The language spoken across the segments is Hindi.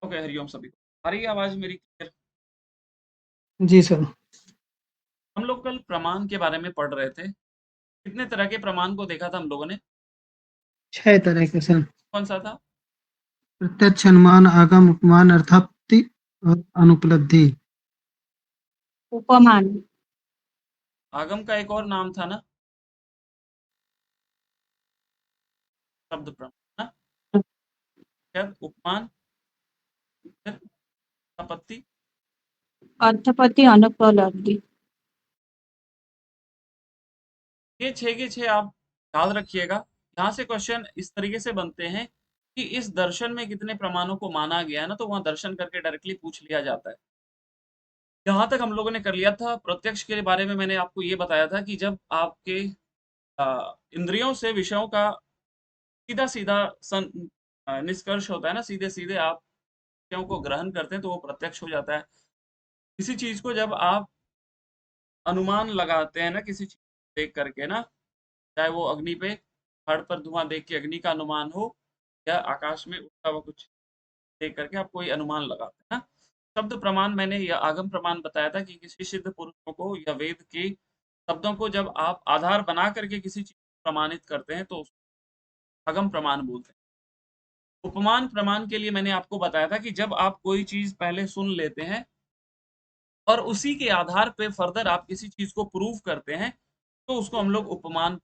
ओके, हरिओम सभी को। आ रही है आवाज मेरी क्लियर? जी सर। हम लोग कल प्रमाण के बारे में पढ़ रहे थे। कितने तरह के प्रमाण को देखा था हम लोगों ने? 6 तरह के सर। कौन सा था? प्रत्यक्ष अनुमान, आगम, उपमान, अर्थापत्ति और अनुपलब्धि। उपमान। आगम का एक और नाम था ना, शब्द प्रमाण ना? शायद उपमान, फिर आपत्ति। अर्थपति अनुपलब्धि। ये 6 के 6 आप याद रखिएगा। यहाँ से क्वेश्चन इस तरीके से बनते हैं कि इस दर्शन में कितने प्रमाणों को माना गया है ना, तो वहां दर्शन करके डायरेक्टली पूछ लिया जाता है। यहाँ तक हम लोगों ने कर लिया था। प्रत्यक्ष के बारे में मैंने आपको ये बताया था कि जब आपके इंद्रियों से विषयों का सीधा सीधा निष्कर्ष होता है ना, सीधे सीधे आप विषयों को ग्रहण करते हैं तो वो प्रत्यक्ष हो जाता है। किसी चीज को जब आप अनुमान लगाते हैं ना, किसी चीज देख करके ना, चाहे वो अग्नि पे पहाड़ पर धुआं देख के अग्नि का अनुमान हो, या आकाश में उड़ता हुआ कुछ देख करके आप कोई अनुमान लगाते हैं ना। शब्द प्रमाण मैंने या आगम प्रमाण बताया था कि किसी सिद्ध पुरुषों को या वेद के शब्दों को जब आप आधार बना करके किसी चीज को प्रमाणित करते हैं तो उसको आगम प्रमाण बोलते हैं। उपमान प्रमाण के लिए मैंने आपको बताया था कि जब आप कोई चीज पहले सुन लेते हैं और उसी के आधार पे फर्दर आप किसी चीज को प्रूव करते हैं, तो उसको हम लोग उपमान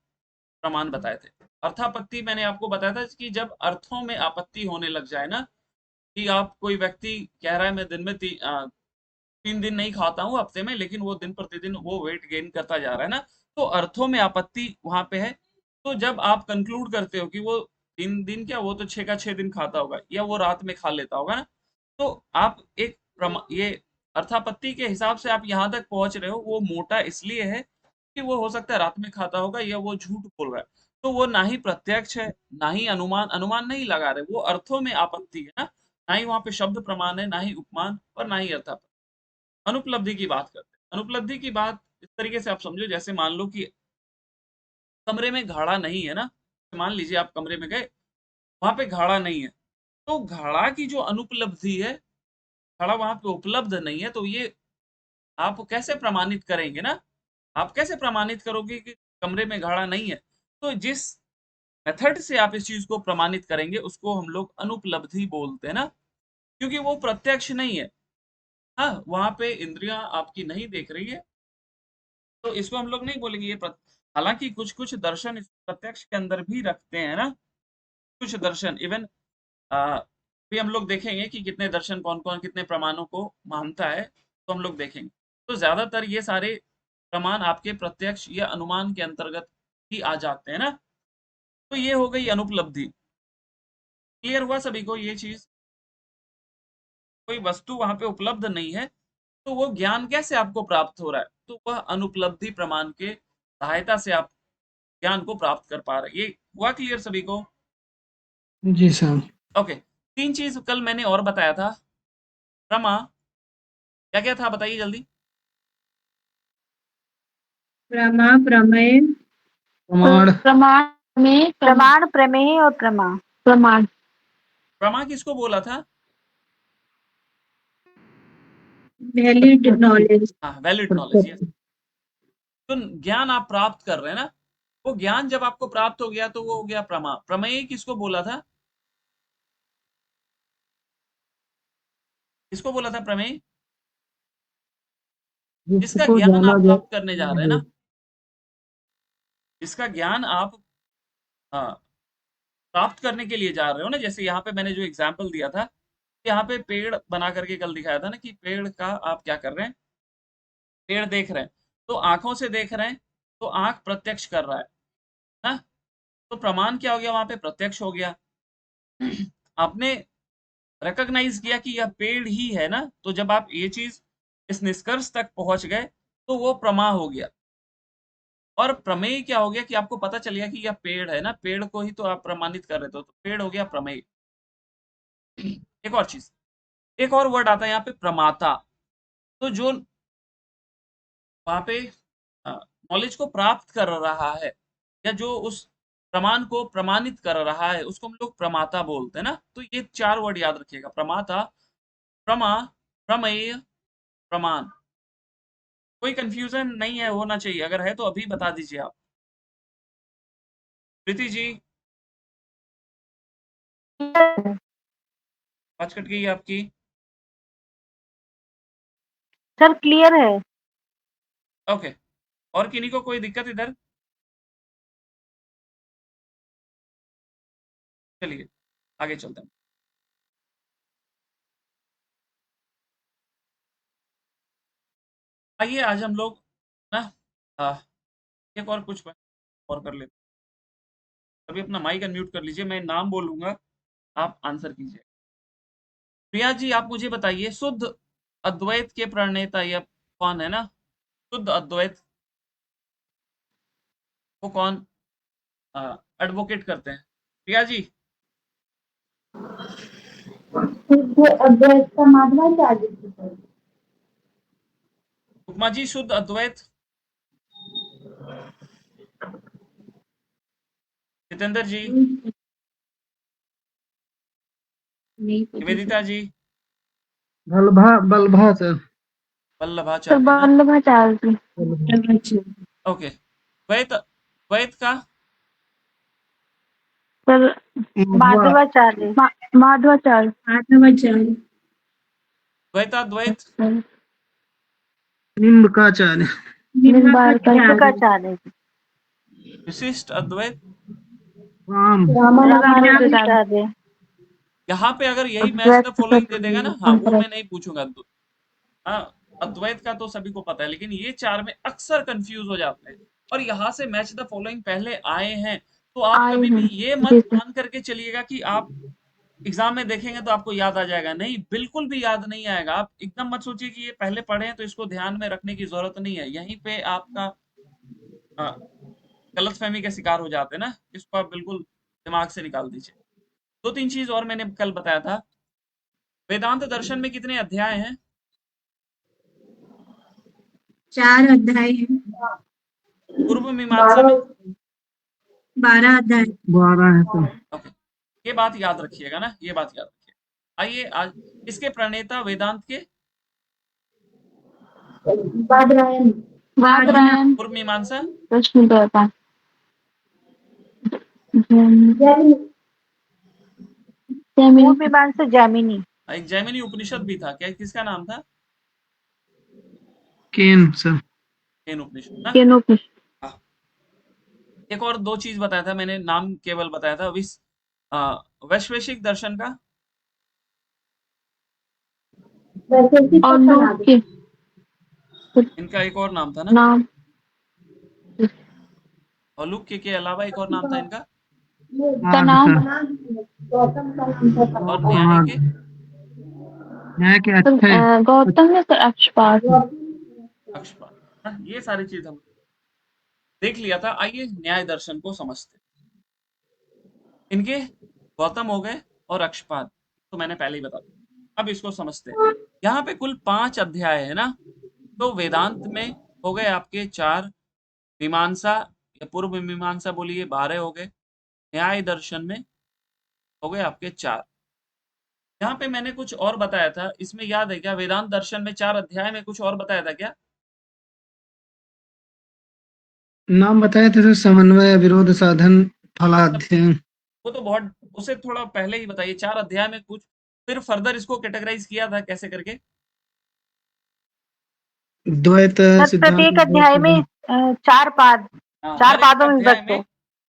प्रमाण बताए थे। अर्थापत्ति मैंने आपको बताया था कि जब अर्थों में आपत्ति होने लग जाए ना, कि आप कोई व्यक्ति कह रहा है मैं दिन में 3 दिन नहीं खाता हूँ हफ्ते में, लेकिन वो दिन प्रतिदिन वो वेट गेन करता जा रहा है ना, तो अर्थों में आपत्ति वहां पे है। तो जब आप कंक्लूड करते हो कि वो 3 दिन क्या, वो तो 6 का 6 दिन खाता होगा या वो रात में खा लेता होगा ना, तो आप एक ये अर्थापत्ति के हिसाब से आप यहाँ तक पहुंच रहे हो। वो मोटा इसलिए है कि वो हो सकता है रात में खाता होगा या वो झूठ बोल रहा है। तो वो ना ही प्रत्यक्ष है, ना ही अनुमान अनुमान नहीं लगा रहे, वो अर्थों में आपत्ति है ना। ना ही वहां पे शब्द प्रमाण है, ना ही उपमान और ना ही अर्थापत्ति। अनुपलब्धि की बात करते हैं। अनुपलब्धि की बात इस तरीके से आप समझो, जैसे मान लो कि कमरे में घड़ा नहीं है ना। मान लीजिए आप कमरे में गए, वहां पे घड़ा नहीं है, तो घड़ा की जो अनुपलब्धि है, घड़ा वहां पे उपलब्ध नहीं है, तो ये आप कैसे प्रमाणित करेंगे ना? आप कैसे प्रमाणित करोगे कि कमरे में घड़ा नहीं है? तो जिस मेथड से आप इस चीज को प्रमाणित करेंगे उसको हम लोग अनुपलब्धि बोलते हैं ना, क्योंकि वो प्रत्यक्ष नहीं है। हाँ, वहां पे इंद्रियां आपकी नहीं देख रही है, तो इसको हम लोग नहीं बोलेंगे ये हालांकि कुछ कुछ दर्शन इस प्रत्यक्ष के अंदर भी रखते हैं ना। कुछ दर्शन इवन भी हम लोग देखेंगे कि कितने दर्शन कौन कौन कितने प्रमाणों को मानता है, तो हम लोग देखेंगे। तो ज्यादातर ये सारे प्रमाण आपके प्रत्यक्ष या अनुमान के अंतर्गत ही आ जाते हैं ना। तो ये हो गई अनुपलब्धि। क्लियर हुआ सभी को ये चीज? कोई वस्तु वहां पे उपलब्ध नहीं है, तो वो ज्ञान कैसे आपको प्राप्त हो रहा है? तो वह अनुपलब्धि प्रमाण के सहायता से आप ज्ञान को प्राप्त कर पा रहे हैं। ये हुआ क्लियर सभी को? जी सर। ओके। 3 चीज कल मैंने और बताया था। प्रमा, क्या क्या था बताइए जल्दी। प्रमा, प्रमेय, प्रमाण। प्रमाण, प्रमेय और प्रमाण। प्रमाण। प्रमा किसको बोला था? Valid knowledge. हाँ, वैलिड नॉलेज, यस। तो ज्ञान आप प्राप्त कर रहे हैं ना, वो ज्ञान जब आपको प्राप्त हो गया तो वो हो गया प्रमा। प्रमेय किसको बोला था? किसको बोला था प्रमेय? जिसका जिसको ज्ञान जाना आप जा प्राप्त करने जा रहे हैं है। ना, जिसका ज्ञान आप हाँ, प्राप्त करने के लिए जा रहे हो ना। जैसे यहाँ पे मैंने जो एग्जाम्पल दिया था, यहाँ पे पेड़ बना करके कल दिखाया था ना, कि पेड़ का आप क्या कर रहे हैं? पेड़ देख रहे हैं, तो आंखों से देख रहे हैं, तो आंख प्रत्यक्ष कर रहा है ना। तो प्रमाण क्या हो गया? वहां पे प्रत्यक्ष हो गया। आपने रिकॉग्नाइज किया कि यह पेड़ ही है ना, तो जब आप ये चीज इस निष्कर्ष तक पहुंच गए तो वो प्रमा हो गया। और प्रमेय क्या हो गया? कि आपको पता चल गया कि यह पेड़ है ना, पेड़ को ही तो आप प्रमाणित कर रहे थे, तो पेड़ हो गया प्रमेय। एक और चीज, एक और वर्ड आता है यहाँ पे, प्रमाता। तो जो वहां पे नॉलेज को प्राप्त कर रहा है, या जो उस प्रमाण को प्रमाणित कर रहा है, उसको हम लोग प्रमाता बोलते हैं ना। तो ये 4 वर्ड याद रखिएगा, प्रमाता, प्रमा, प्रमेय, प्रमाण। कोई कंफ्यूजन नहीं है, होना चाहिए। अगर है तो अभी बता दीजिए आप। प्रीति जी, आवाज कट गई है आपकी। सर क्लियर है। ओके, और किन्हीं को कोई दिक्कत इधर? चलिए आगे चलते हैं। आइए आज हम लोग ना एक और कुछ और कर लेते हैं। अभी अपना माइक अनम्यूट कर लीजिए, मैं नाम बोलूंगा, आप आंसर कीजिए। प्रिया जी, आप मुझे बताइए, शुद्ध अद्वैत के प्रणेता ये कौन है ना? शुद्ध अद्वैत को कौन एडवोकेट करते हैं? प्रिया जी। शुद्ध अद्वैत का माधवाचार्य। उपमा जी, शुद्ध अद्वैत। जितेंद्र जी। नहीं पता निवेदिता जी। बल्भा सर। वल्लभाचार्य ना? वल्लभाचार्य। सर। ओके, द्वैत, द्वैत का सर मध्वा माधवाचार्य। माधवाचार्य। माधवाचार्य। द्वैताद्वैत, निम्बकाचार्य। निम्बार्काचार्य। निम्बार्काचार्य। विशिष्ट अद्वैत। राम। रामानुजाचार्य। यहाँ पे अगर यही मैच द अद्वैत फॉलोइंग दे देगा ना, हाँ वो शंकर। मैं नहीं पूछूंगा। हाँ, अद्वैत का तो सभी को पता है, लेकिन ये चार में अक्सर कंफ्यूज हो जाते हैं। और यहाँ से मैच द फॉलोइंग पहले आए हैं, तो आप आए कभी भी हैं ये जी मत सर। मान करके चलिएगा कि आप एग्जाम में देखेंगे तो आपको याद आ जाएगा। नहीं, बिल्कुल भी याद नहीं आएगा। आप एकदम मत सोचिए कि ये पहले पढ़े हैं तो इसको ध्यान में रखने की जरूरत नहीं है। यहीं पे आपका गलतफहमी के शिकार हो जाते हैं ना, इसको आप बिल्कुल दिमाग से निकाल दीजिए। दो तीन चीज और मैंने कल बताया था। वेदांत दर्शन में कितने अध्याय हैं? 4 अध्याय हैं। पूर्व मीमांसा में? 12 अध्याय। 12 है सर। ओके, ये बात याद रखिएगा ना, ये बात याद रखिए। आइए आज इसके प्रणेता वेदांत के बादरायण। बादरायण। पूर्व मीमांसा? कृष्ण देवता। पूर्व मीमांसा जैमिनी। एक जैमिनी उपनिषद भी था क्या, किसका नाम था? केन सर। केन उपनिषद ना? केनोपनिषद। हाँ। एक और दो चीज बताया था मैंने, नाम केवल बताया था। वैश्वेशिक दर्शन का? और लोक के इनका एक और नाम था ना? नाम। औलूक के अलावा एक और नाम था इनका? का आग नाम। सर। और न्याय आग। के? न्याय के अच्छे। गौतम ने तो अक्षपाद। अक्षपाद। हाँ, ये सारी चीज हम देख लिया था। आइए न्याय दर्शन को समझते हैं। इनके गौतम हो गए और अक्षपाद तो मैंने पहले ही बता दिया। अब इसको समझते हैं। यहाँ पे कुल 5 अध्याय है ना? तो वेदांत में हो गए आपके 4, मीमांसा या पूर्व मीमांसा बोलिए 12 हो गए, न्याय दर्शन में हो गए आपके 4। यहाँ पे मैंने कुछ और बताया था, इसमें याद है क्या? वेदांत दर्शन में 4 अध्याय में कुछ और बताया था क्या? नाम बताए थे सर, समन्वय, विरोध साधन, सब फलाध्ययन। वो तो बहुत, उसे थोड़ा पहले ही बताइए। 4 अध्याय में कुछ फिर फर्दर इसको कैटेगराइज किया था कैसे करके? द्वैत सर सिद्धांत, प्रत्येक द्वैत अध्याय में सिद्धांत। 4 पाद। हाँ, 4 हर एक पादों में अध्याय विभक्त में है।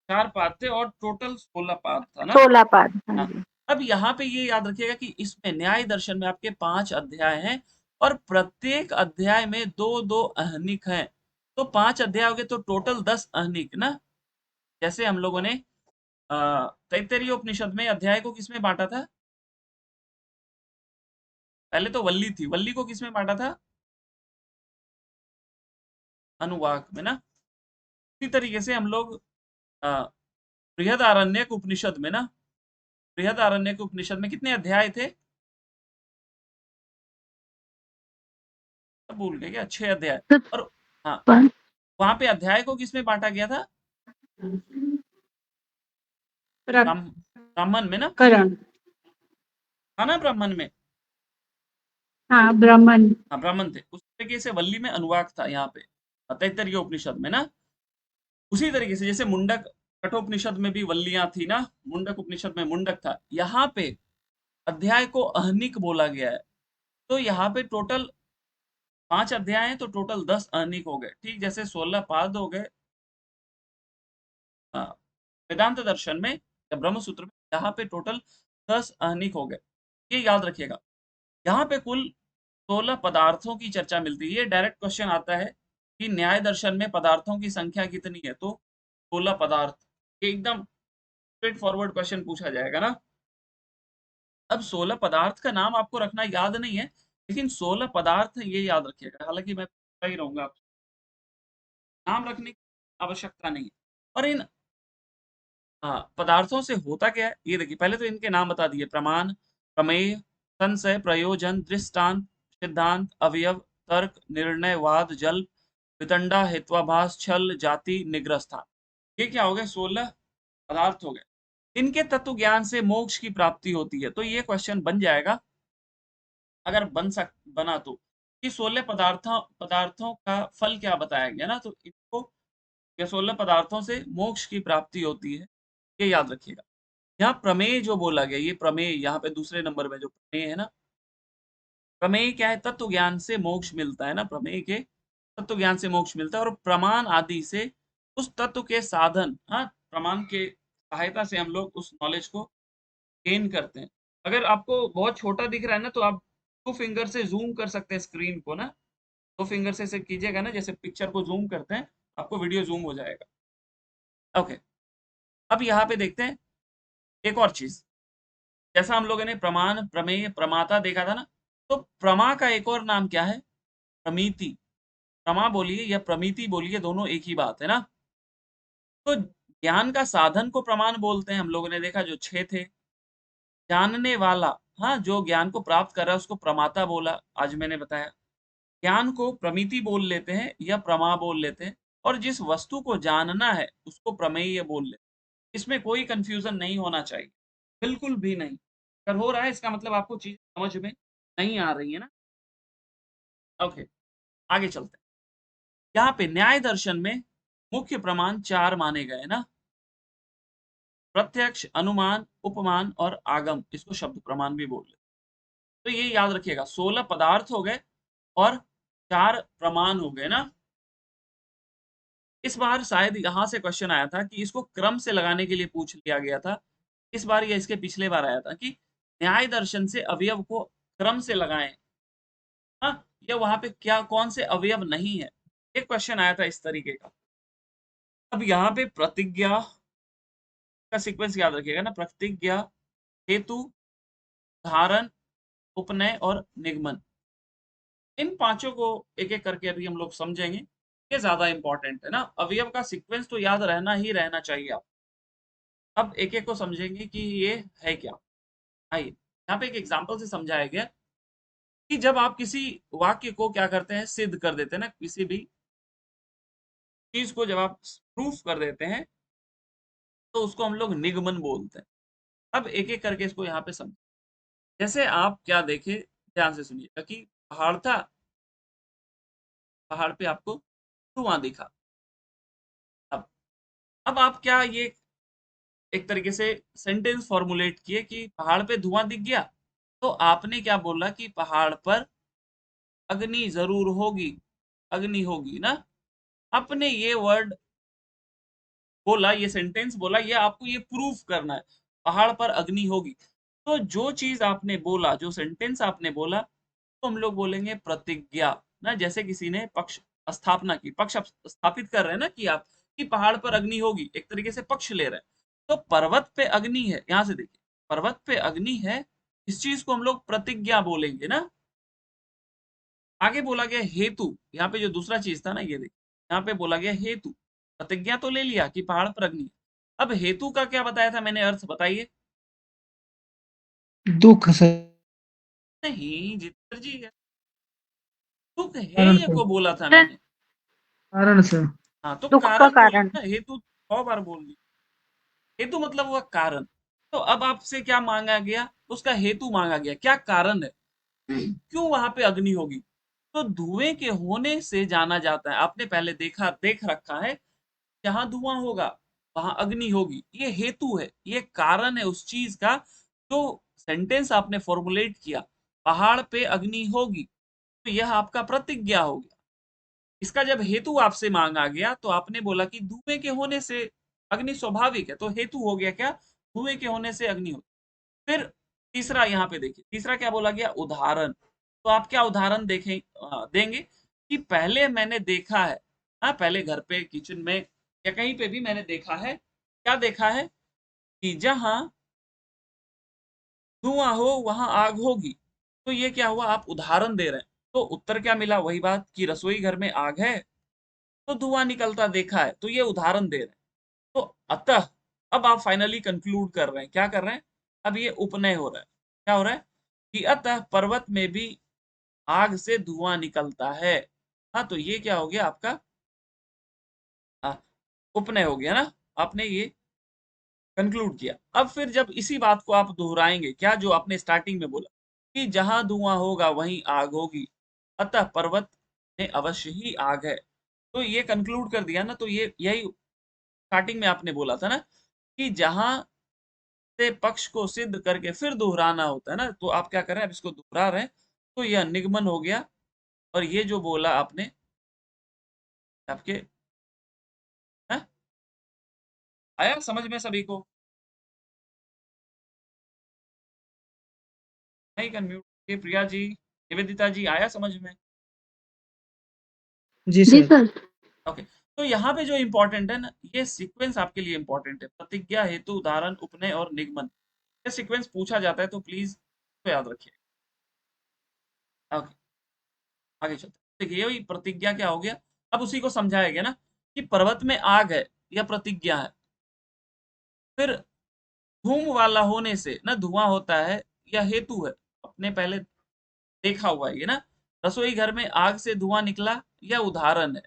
4 पाद थे और टोटल 16 पाद था ना? 16 पाद। हाँ हाँ। जी। अब यहाँ पे ये याद रखिएगा कि इसमें न्याय दर्शन में आपके 5 अध्याय हैं और प्रत्येक अध्याय में 2-2 अहनिक हैं। तो 5 अध्याय हो गए तो टोटल 10 अहनिक ना? जैसे हम लोगों ने तैत्तरीय उपनिषद में अध्याय को किसमें बांटा था? पहले तो वल्ली थी, वल्ली को किसमें बांटा था? अनुवाक में ना? इसी तरीके से हम लोग बृहदारण्यक उपनिषद में ना, बृहदारण्यक उपनिषद में कितने अध्याय थे? सब भूल गए क्या? 6 अध्याय। और हाँ, वहां पे अध्याय को किसमें बांटा गया था? ब्राह्मण में ना? करण। था ना ब्राह्मण में? हाँ ब्राह्मण। हाँ ब्राह्मण थे। उस तरीके से वल्ली में अनुवाक था यहाँ पे तैत्तरीय उपनिषद में ना। उसी तरीके से जैसे मुंडक कठोपनिषद में भी वल्लियां थी ना, मुंडक उपनिषद में मुंडक था, यहाँ पे अध्याय को अहनिक बोला गया है। तो यहाँ पे टोटल 5 अध्याय हैं, तो टोटल 10 अहनिक हो गए। ठीक जैसे 16 पाद हो गए वेदांत दर्शन में या ब्रह्म सूत्र में, यहाँ पे टोटल 10 अहनिक हो गए। ये याद रखिएगा। यहाँ पे कुल 16 पदार्थों की चर्चा मिलती है। ये डायरेक्ट क्वेश्चन आता है कि न्याय दर्शन में पदार्थों की संख्या कितनी है, तो 16 पदार्थ। ये एकदम स्ट्रेट फॉरवर्ड क्वेश्चन पूछा जाएगा ना। अब 16 पदार्थ का नाम आपको रखना याद नहीं है, लेकिन 16 पदार्थ ये याद रखिएगा। हालांकि मैं पूछता ही रहूंगा, नाम रखने की आवश्यकता नहीं है। और इन पदार्थों से होता क्या है ये देखिए। पहले तो इनके नाम बता दिए, प्रमाण, प्रमेय, संशय, प्रयोजन, दृष्टांत, सिद्धांत, अवयव, तर्क, निर्णय, वाद, जल्प, वितंडा, हेत्वाभास, छल, जाति, निग्रह स्थान। ये क्या हो गए? 16 पदार्थ हो गए। इनके तत्व ज्ञान से मोक्ष की प्राप्ति होती है। तो ये क्वेश्चन बन जाएगा, अगर बना तो, कि 16 पदार्थों का फल क्या बताया गया ना, तो इनको ये 16 पदार्थों से मोक्ष की प्राप्ति होती है। ये याद रखिएगा। यहाँ प्रमेय जो बोला गया, ये प्रमेय यहाँ पे दूसरे नंबर में जो प्रमेय है ना, प्रमेय क्या है? तत्व ज्ञान से मोक्ष मिलता है ना, प्रमेय के तत्व ज्ञान से मोक्ष मिलता है। और प्रमाण आदि से उस तत्व के साधन, हाँ, प्रमाण के सहायता से हम लोग उस नॉलेज को गेन करते हैं। अगर आपको बहुत छोटा दिख रहा है ना, तो आप 2 फिंगर से जूम कर सकते हैं स्क्रीन को ना। 2 फिंगर से ऐसे कीजिएगा ना, जैसे पिक्चर को जूम करते हैं, आपको वीडियो जूम हो जाएगा। ओके, अब यहाँ पे देखते हैं एक और चीज। जैसा हम लोगों ने प्रमाण, प्रमेय, प्रमाता देखा था ना, तो प्रमा का एक और नाम क्या है? प्रमिति। प्रमा बोलिए या प्रमिति बोलिए, दोनों एक ही बात है ना। तो ज्ञान का साधन को प्रमाण बोलते हैं, हम लोगों ने देखा जो 6 थे। जानने वाला, हाँ, जो ज्ञान को प्राप्त कर रहा है उसको प्रमाता बोला, आज मैंने बताया। ज्ञान को प्रमिति बोल लेते हैं या प्रमा बोल लेते हैं, और जिस वस्तु को जानना है उसको प्रमेय बोल लेते हैं। इसमें कोई कंफ्यूजन नहीं होना चाहिए, बिल्कुल भी नहीं। अगर हो रहा है इसका मतलब आपको चीज समझ में नहीं आ रही है ना। ओके, आगे चलते हैं। यहाँ पे न्याय दर्शन में मुख्य प्रमाण 4 माने गए ना, प्रत्यक्ष, अनुमान, उपमान और आगम। इसको शब्द प्रमाण भी बोल लेते हैं। तो ये याद रखिएगा, 16 पदार्थ हो गए और 4 प्रमाण हो गए ना। इस बार शायद यहाँ से क्वेश्चन आया था कि इसको क्रम से लगाने के लिए पूछ लिया गया था। इस बार या इसके पिछले बार आया था कि न्याय दर्शन से अवयव को क्रम से लगाएं। हाँ, या वहां पे क्या कौन से अवयव नहीं है, एक क्वेश्चन आया था इस तरीके का। अब यहाँ पे प्रतिज्ञा का सीक्वेंस याद रखिएगा ना, प्रतिज्ञा, हेतु, धारण, उपनय और निगमन। इन पांचों को एक एक करके अभी हम लोग समझेंगे। ये ज्यादा इंपॉर्टेंट है ना, अवयव का सीक्वेंस तो याद रहना ही रहना चाहिए आप। अब एक एक को समझेंगे कि ये है क्या। आइए, यहाँ पे एक एग्जांपल से समझाया गया कि जब आप किसी वाक्य को क्या करते हैं, सिद्ध कर देते हैं ना, किसी भी चीज को जब आप प्रूफ कर देते हैं, तो उसको हम लोग निगमन बोलते हैं। अब एक एक करके इसको यहाँ पे समझ। जैसे आप क्या देखे, ध्यान से सुनिएगा कि पहाड़ था, पहाड़ पे आपको धुआं दिखा। अब अब आप क्या ये एक तरीके से सेंटेंस फॉर्मुलेट किए कि पहाड़ पे धुआं दिख गया, तो आपने क्या बोला कि पहाड़ पर अग्नि जरूर होगी, अग्नि होगी ना। आपने ये वर्ड बोला, ये सेंटेंस बोला, ये आपको ये प्रूफ करना है, पहाड़ पर अग्नि होगी। तो जो चीज आपने बोला, जो सेंटेंस आपने बोला, तो हम लोग बोलेंगे प्रतिज्ञा ना। जैसे किसी ने पक्ष स्थापना की, पक्ष स्थापित कर रहे हैं ना कि आप कि पहाड़ पर अग्नि होगी, एक तरीके से पक्ष ले रहे हैं। तो पर्वत पे अग्नि है, यहां से देखिए, पर्वत पे अग्नि है, इस चीज को हम लोग प्रतिज्ञा बोलेंगे ना। आगे बोला गया हेतु, यहाँ पे जो दूसरा चीज था ना, ये देखिए, यहाँ पे बोला गया हेतु। प्रतिज्ञा तो ले लिया कि पहाड़ पर अग्नि है। अब हेतु का क्या बताया था मैंने, अर्थ बताइए। दुख से, नहीं जितेंद्र जी, दुख है कारण ये से, को बोला था मैंने। कारण से। हाँ, तो दुख का कारण बोला कारण। ना, हेतु 100 बार बोल दी। हेतु मतलब हुआ कारण। तो अब आपसे क्या मांगा गया, उसका हेतु मांगा गया, क्या कारण है। क्यों वहां पे अग्नि होगी? तो धुएं के होने से जाना जाता है, आपने पहले देख रखा है, जहां धुआं होगा वहां अग्नि होगी, ये हेतु है, ये कारण है उस चीज का। जो सेंटेंस आपने फॉर्मुलेट किया, पहाड़ पे अग्नि होगी, तो यह आपका प्रतिज्ञा हो गया। इसका जब हेतु आपसे मांगा गया तो आपने बोला कि धुएं के होने से अग्नि स्वाभाविक है, तो हेतु हो गया क्या? धुएं के होने से अग्नि हो। फिर तीसरा यहाँ पे देखिए, तीसरा क्या बोला गया? उदाहरण। तो आप क्या उदाहरण देंगे कि पहले मैंने देखा है, हाँ, पहले घर पे किचन में या कहीं पे भी मैंने देखा है, क्या देखा है? कि जहां धुआं हो वहां आग होगी। तो ये क्या हुआ? आप उदाहरण दे रहे हैं। तो उत्तर क्या मिला? वही बात कि रसोई घर में आग है तो धुआं निकलता देखा है, तो ये उदाहरण दे रहे हैं। तो अतः अब आप फाइनली कंक्लूड कर रहे हैं, क्या कर रहे हैं? अब ये उपनय हो रहा है। क्या हो रहा है? कि अतः पर्वत में भी आग से धुआं निकलता है। हाँ, तो ये क्या हो गया आपका? उपनय हो गया ना, आपने ये कंक्लूड किया। अब फिर जब इसी बात को आप दोहराएंगे, क्या जो आपने स्टार्टिंग में बोला कि जहां धुआं होगा वहीं आग होगी, अतः पर्वत में अवश्य ही आग है, तो ये कंक्लूड कर दिया ना। तो ये यही स्टार्टिंग में आपने बोला था ना कि जहां से पक्ष को सिद्ध करके फिर दोहराना होता है ना, तो आप क्या कर रहे हैं? अब इसको दोहरा रहे हैं, तो यह निगमन हो गया। और ये जो बोला आपने आपके, है? आया समझ में सभी को? नहीं कन्फ्यूज? ये प्रिया जी, निवेदिता जी, आया समझ में? जी जी सर। सर। ओके। तो यहाँ पे जो इंपॉर्टेंट है ना, ये सीक्वेंस आपके लिए इंपॉर्टेंट है। प्रतिज्ञा, हेतु, उदाहरण, उपनय और निगमन, ये सीक्वेंस पूछा जाता है, तो प्लीज तो याद रखिए। ओके, आगे चलते हैं। देखिए ये प्रतिज्ञा क्या हो गया, अब उसी को समझाया गया ना कि पर्वत में आग है, यह प्रतिज्ञा है। फिर धूम वाला होने से ना धुआं होता है, यह हेतु है, अपने पहले देखा हुआ है ये ना। रसोई घर में आग से धुआं निकला, यह उदाहरण है।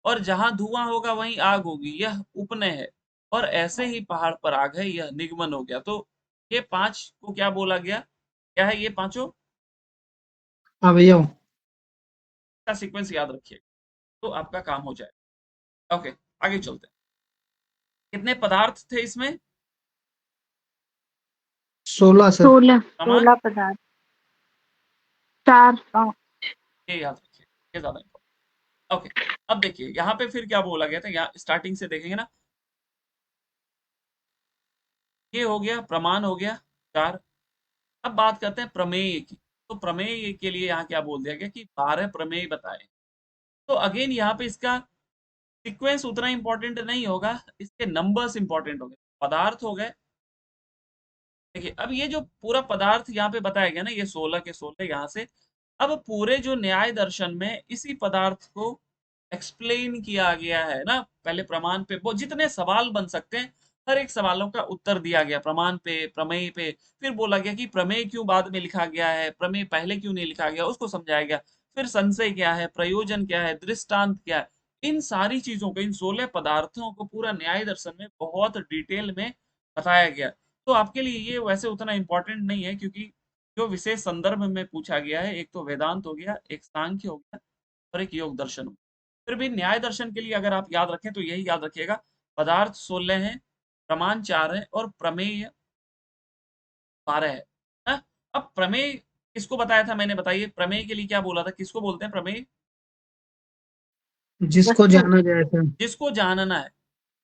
और जहां धुआं होगा वहीं आग होगी, यह उपनय है। और ऐसे ही पहाड़ पर आग है, यह निगमन हो गया। तो ये पांच को क्या बोला गया? क्या है ये पांचों? अवयव। का सीक्वेंस याद रखिए, तो आपका काम हो जाए। ओके, आगे चलते हैं। कितने पदार्थ थे इसमें? 16 सर। 16। समान? 16 पदार्थ। 4 5। ये याद रखिए, ये ज्यादा इंपॉर्टेंट। ओके, अब देखिए यहाँ पे फिर क्या बोला गया था, यहाँ स्टार्टिंग से देखेंगे ना। ये हो गया प्रमाण, हो गया 4। अब बात करते हैं प्रमेय की। तो प्रमेय के लिए यहाँ क्या बोल दिया गया कि 12 प्रमेय बताए। तो अगेन यहाँ पे इसका सीक्वेंस उतना इंपॉर्टेंट नहीं होगा, इसके नंबर्स इंपॉर्टेंट हो गए। पदार्थ हो गए। देखिए अब ये जो पूरा पदार्थ यहाँ पे बताया गया ना, ये 16 के 16 यहाँ से। अब पूरे जो न्याय दर्शन में इसी पदार्थ को एक्सप्लेन किया गया है ना, पहले प्रमाण पे वो जितने सवाल बन सकते हैं, हर एक सवालों का उत्तर दिया गया प्रमाण पे, प्रमेय पे। फिर बोला गया कि प्रमेय क्यों बाद में लिखा गया है, प्रमेय पहले क्यों नहीं लिखा गया, उसको समझाया गया। फिर संशय क्या है, प्रयोजन क्या है, दृष्टांत क्या है, इन सारी चीजों को, इन 16 पदार्थों को पूरा न्याय दर्शन में बहुत डिटेल में बताया गया। तो आपके लिए ये वैसे उतना इंपॉर्टेंट नहीं है, क्योंकि जो विशेष संदर्भ में पूछा गया है, एक तो वेदांत हो गया, एक सांख्य हो गया, और एक योग दर्शन हो गया। फिर भी न्याय दर्शन के लिए अगर आप याद रखें तो यही याद रखिएगा, पदार्थ 16 है, प्रमाण 4 है, और प्रमेय 12 है। हाँ? अब प्रमेय किसको बताया था मैंने? बताइए, प्रमेय के लिए क्या बोला था? किसको बोलते हैं प्रमेय? जिसको वस्तु। जाना जाए सर। जिसको जानना है,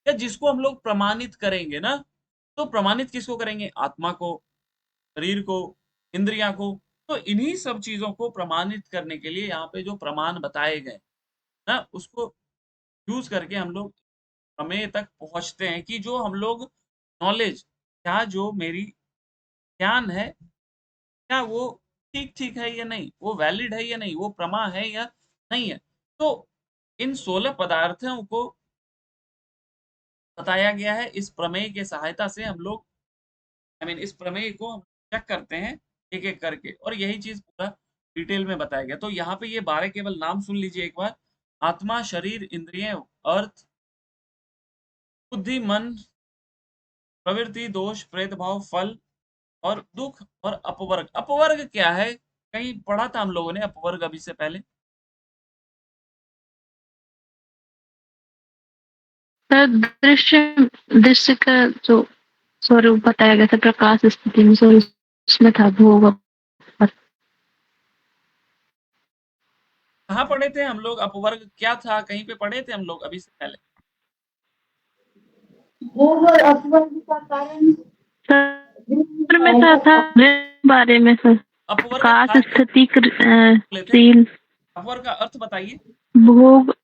या जिसको हम लोग प्रमाणित करेंगे ना। तो प्रमाणित किसको करेंगे? आत्मा को, शरीर को, इंद्रिया को। तो इन्हीं सब चीजों को प्रमाणित करने के लिए यहाँ पे जो प्रमाण बताए गए ना, उसको यूज करके हम लोग प्रमेय तक पहुंचते हैं कि जो हम लोग नॉलेज, क्या जो मेरी ज्ञान है, क्या वो ठीक ठीक है या नहीं, वो वैलिड है या नहीं, वो प्रमा है या नहीं है। तो इन 16 पदार्थों को बताया गया है। इस प्रमेय के सहायता से हम लोग, इस प्रमेय को हम चेक करते हैं एक एक करके, और यही चीज पूरा डिटेल में बताया गया। तो यहाँ पे ये 12 केवल नाम सुन लीजिए एक बार। आत्मा, शरीर, इंद्रिय, अर्थ, बुद्धि, मन, प्रवृत्ति, दोष, प्रेत भाव, फल और दुख और अपवर्ग। अपवर्ग क्या है? कहीं पढ़ा था हम लोगों ने अपवर्ग अभी से पहले? सर दृश्य दृश्य का जो स्वरूप बताया गया था प्रकाश स्थिति में, सर उसमें था भोग अपवर्ग। कहाँ पढ़े थे हम लोग अपवर्ग क्या था? कहीं पे पढ़े थे हम लोग अभी से पहले? भोग और अपवर्ग का कारण सर में था बारे में सर, अपवर्ग प्रकाश था क्या? स्थिति बोले थे शील अपवर्ग का अर्थ बताइए। भोग।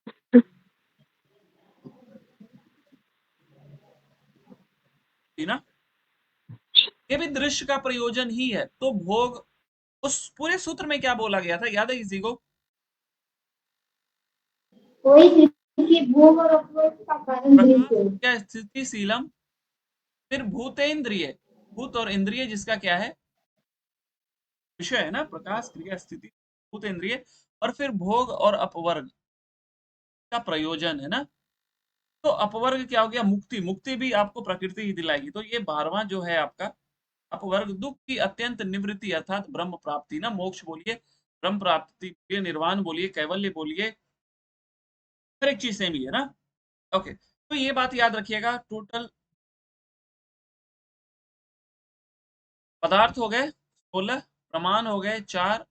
थी ना, ये भी दृश्य का प्रयोजन ही है। तो भोग, उस पूरे सूत्र में क्या बोला गया था, याद है किसी को? कोई स्थिति भोग और अपवर्ग का कारण प्रकाश दृश्य है। क्या स्थिति शीलम, फिर भूतेंद्रिय, भूत और इंद्रिय जिसका क्या है विषय है ना, प्रकाश क्रिया स्थिति भूतेंद्रिय, और फिर भोग और अपवर्ग का प्रयोजन है ना। तो अपवर्ग क्या हो गया? मुक्ति। मुक्ति भी आपको प्रकृति ही दिलाएगी। तो ये 12वां जो है आपका अपवर्ग, दुख की अत्यंत निवृत्ति अर्थात ब्रह्म प्राप्ति ना, मोक्ष बोलिए, ब्रह्म प्राप्ति बोलिए, निर्वाण बोलिए, कैवल्य बोलिए, हर एक चीज सेम ही है ना। ओके, तो ये बात याद रखिएगा। टोटल पदार्थ हो गए 16, प्रमाण हो गए 4,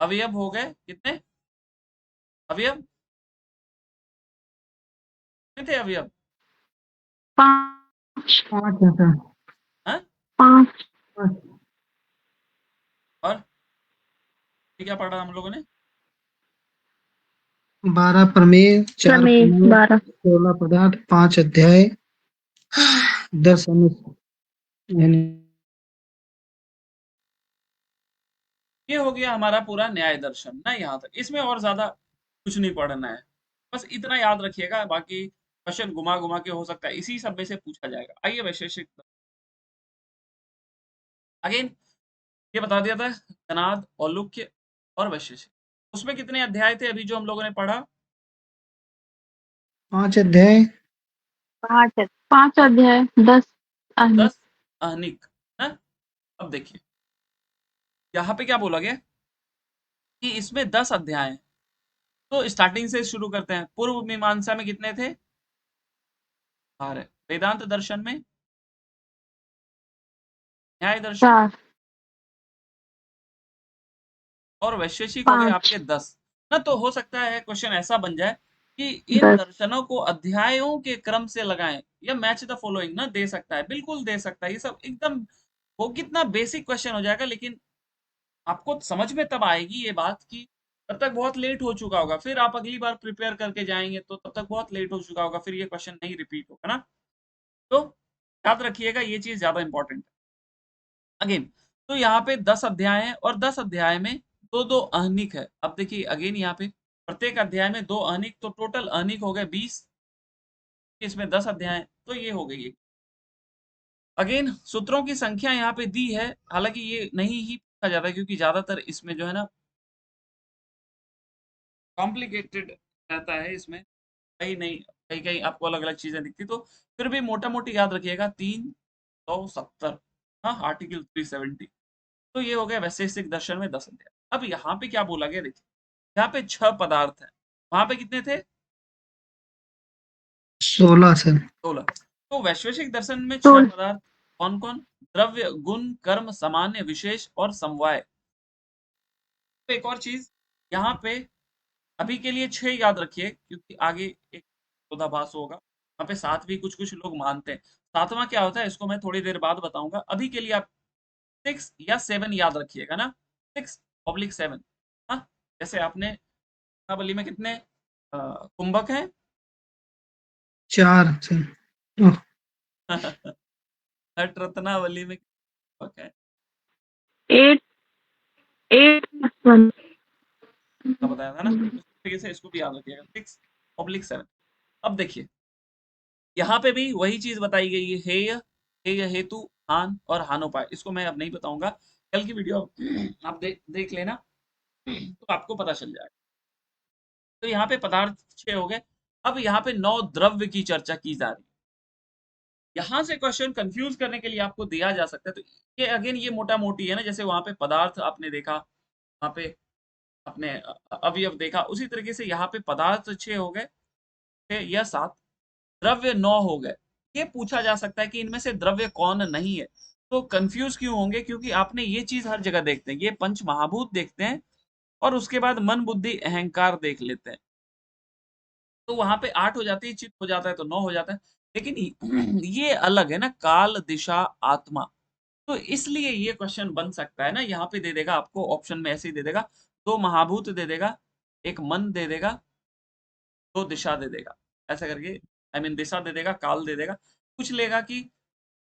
अवयव हो गए कितने? अवयव कितने थे अवयव? 5 5 है सर। हाँ? 5 5। और ये क्या पढ़ा हम लोगों ने? 12 प्रमेय, 4 प्रमेय प्रमेय, 12 16 पदार्थ, 5 अध्याय, 10 यानी ये हो गया हमारा पूरा न्याय दर्शन ना, यहाँ तक। इसमें और ज्यादा कुछ नहीं पढ़ना है, बस इतना याद रखिएगा। बाकी क्वेश्चन घुमा घुमा के हो सकता है इसी सब में से पूछा जाएगा। आइए वैशेषिक, अगेन ये बता दिया था, कनाद, औलुक्य और वैशेषिक। उसमें कितने अध्याय थे अभी जो हम लोगों ने पढ़ा? 5 अध्याय, 5 अध्याय 10 अहनिक। 10 आहनिक ना। अब देखिए यहाँ पे क्या बोला गया कि इसमें 10 अध्याय हैं। तो स्टार्टिंग से शुरू करते हैं। पूर्व मीमांसा में कितने थे? 12। वेदांत दर्शन में, न्याय दर्शन 4 और वैशेषिक हो गए 5 आपके 10 ना। तो हो सकता है क्वेश्चन ऐसा बन जाए कि इन 10 दर्शनों को अध्यायों के क्रम से लगाएं, या मैच द फॉलोइंग ना दे सकता है, बिल्कुल दे सकता है। ये सब एकदम वो कितना बेसिक क्वेश्चन हो जाएगा, लेकिन आपको समझ में तब आएगी ये बात कि तब तक बहुत लेट हो चुका होगा। फिर आप अगली बार प्रिपेयर करके जाएंगे तो तब तक बहुत लेट हो चुका होगा, फिर ये क्वेश्चन नहीं रिपीट होगा ना। तो याद रखिएगा ये चीज ज्यादा इंपॉर्टेंट है। अगेन, तो यहाँ पे 10 अध्याय हैं और 10 अध्याय में दो दो आहनिक है। अब देखिए अगेन यहाँ पे प्रत्येक अध्याय में 2 आहनिक, तो टोटल आहनिक हो गए 20। इसमें 10 अध्याय हैं, तो ये हो गई। अगेन सूत्रों की संख्या यहाँ पे दी है, हालांकि ये नहीं ही पूछा जाता है क्योंकि ज्यादातर इसमें जो है ना कॉम्प्लिकेटेड रहता है। इसमें कहीं नहीं, कहीं कहीं आपको अलग अलग चीजें दिखती, तो फिर भी मोटा मोटी याद रखिएगा 370। हाँ, आर्टिकल 370। तो ये हो गया वैशेषिक दर्शन में 10 अध्याय। अब यहाँ पे क्या बोला गया देखिए, यहाँ पे 6 पदार्थ है, वहां पे कितने थे? 16 सर। 16। तो वैशेषिक दर्शन में 6 16 पदार्थ कौन कौन? द्रव्य, गुण, कर्म, सामान्य, विशेष और समवाय। तो एक और चीज यहाँ पे अभी के लिए 6 याद रखिए क्योंकि आगे एक विरोधाभास होगा। वहां पे 7 भी कुछ कुछ लोग मानते हैं। 7वां क्या होता है इसको मैं थोड़ी देर बाद बताऊंगा। अभी के लिए आप 6 या 7 याद रखिएगा ना। 6/7। हाँ, जैसे आपने रत्नावली में कितने कुंभक हैं? 4 सर। ओह, हट रत्नावली में कितने कुंभक हैं? 8 8 तो बताया था ना, उस तरीके से इसको भी याद रखिएगा 6/7। अब देखिए यहाँ पे भी वही चीज बताई गई है, हेय, हेय हेतु, हान और हानोपाय। इसको मैं अब नहीं बताऊंगा, कल की वीडियो आप देख लेना तो आपको पता चल जाएगा। तो यहाँ पे पदार्थ 6 हो गए। अब यहाँ पे 9 द्रव्य की चर्चा की जा रही है। यहाँ से क्वेश्चन कंफ्यूज करने के लिए आपको दिया जा सकता है। तो ये अगेन ये मोटा मोटी है ना, जैसे वहां पे पदार्थ आपने देखा, वहां पे अपने अवयव देखा, उसी तरीके से यहाँ पे पदार्थ 6 हो गए, 6 या 7, द्रव्य 9 हो गए। ये पूछा जा सकता है कि इनमें से द्रव्य कौन नहीं है। तो कंफ्यूज क्यों होंगे, क्योंकि आपने ये चीज हर जगह देखते हैं, ये पंच महाभूत देखते हैं और उसके बाद मन बुद्धि अहंकार देख लेते हैं। तो वहां पे 8 हो जाती है, चित्त हो जाता है तो 9 हो जाता है। लेकिन ये अलग है ना, काल दिशा आत्मा। तो इसलिए ये क्वेश्चन बन सकता है ना, यहाँ पे दे देगा आपको ऑप्शन में ऐसे ही दे देगा, 2 महाभूत दे देगा, एक मन दे देगा, 2 दिशा दे देगा, ऐसा करके आई मीन दिशा दे देगा, काल दे देगा। पूछ लेगा कि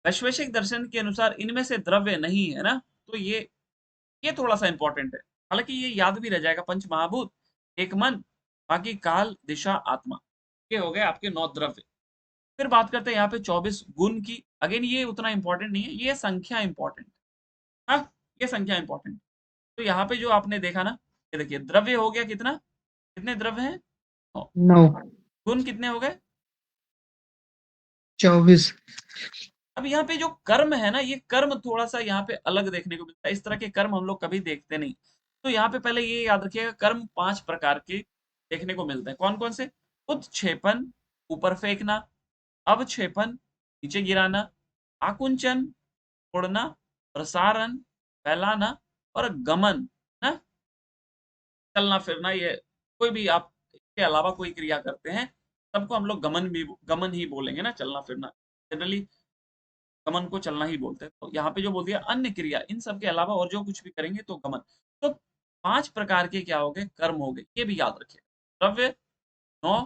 वैश्विक दर्शन के अनुसार इनमें से द्रव्य नहीं है ना, तो ये थोड़ा सा इंपॉर्टेंट है। हालांकि ये याद भी रह जाएगा, पंच महाभूत, एक मन, बाकी काल दिशा आत्मा, ये हो गए आपके 9 द्रव्य। फिर बात करते हैं यहाँ पे 24 गुण की। अगेन ये उतना इंपॉर्टेंट नहीं है, ये संख्या इंपॉर्टेंट। हाँ, ये संख्या इंपॉर्टेंट। तो यहाँ पे जो आपने देखा ना, ये देखिए द्रव्य हो गया कितना, कितने द्रव्य हैं, 9। 9, गुण कितने हो गए, 24। अब यहाँ पे जो कर्म है ना, ये कर्म थोड़ा सा यहाँ पे अलग देखने को मिलता है, इस तरह के कर्म हम लोग कभी देखते नहीं। तो यहाँ पे पहले ये याद रखिएगा, कर्म 5 प्रकार के देखने को मिलते हैं। कौन कौन से, उत्क्षेपण, ऊपर फेंकना, अवक्षेपण, नीचे गिराना, आकुंचन, छोड़ना, प्रसारण, फैलाना, और गमन, ना, चलना फिरना। ये कोई भी आप इसके अलावा कोई क्रिया करते हैं, सबको हम लोग गमन ही बोलेंगे ना, चलना फिरना जनरली गमन को चलना ही बोलते हैं। तो यहाँ पे जो बोल दिया अन्य क्रिया, इन सब के अलावा और जो कुछ भी करेंगे तो गमन। तो 5 प्रकार के क्या हो गए, कर्म हो गए, ये भी याद रखिए। द्रव्य 9,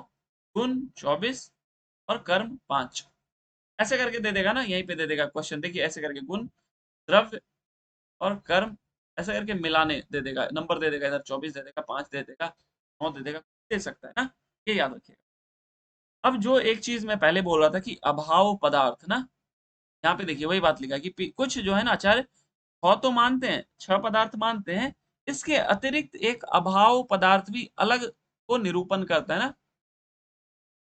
गुण 24 और कर्म 5, ऐसे करके दे देगा ना, यहीं पे दे देगा क्वेश्चन, देखिए ऐसे करके गुण, द्रव्य और कर्म ऐसे करके मिलाने दे देगा, नंबर दे देगा, इधर 24 दे देगा, 5 दे देगा, 9 दे देगा, दे सकता है ना, ये याद रखिएगा। अब जो एक चीज मैं पहले बोल रहा था कि अभाव पदार्थ ना, यहाँ पे देखिए वही बात लिखा है कि कुछ जो है ना आचार्य 6 तो मानते हैं, 6 पदार्थ मानते हैं, इसके अतिरिक्त एक अभाव पदार्थ भी अलग को निरूपण करता है ना।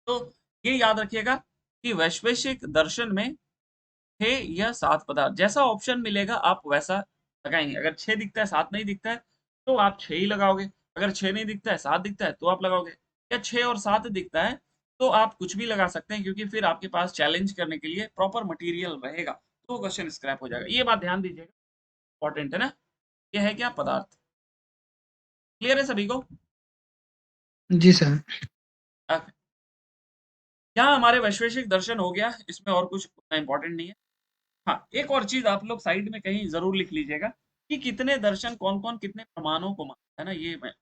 तो ये याद रखिएगा कि वैश्विक दर्शन में 6 या 7 पदार्थ, जैसा ऑप्शन मिलेगा आप वैसा लगाएंगे। अगर 6 दिखता है 7 नहीं दिखता है तो आप 6 ही लगाओगे, अगर 6 नहीं दिखता है 7 दिखता है तो आप लगाओगे, या 6 और 7 दिखता है तो आप कुछ भी लगा सकते हैं, क्योंकि फिर आपके पास चैलेंज करने के लिए प्रॉपर मटेरियल रहेगा, तो क्वेश्चन स्क्रैप हो जाएगा। ये बात ध्यान दीजिएगा, इंपॉर्टेंट है ना। ये है क्या, पदार्थ। क्लियर है सभी को। जी सर। Okay. यहाँ हमारे वैश्विक दर्शन हो गया, इसमें और कुछ उतना इंपॉर्टेंट नहीं है। हाँ, एक और चीज आप लोग साइड में कहीं जरूर लिख लीजिएगा कि कितने दर्शन कौन कौन कितने प्रमाणों को मानता है ना, ये मैं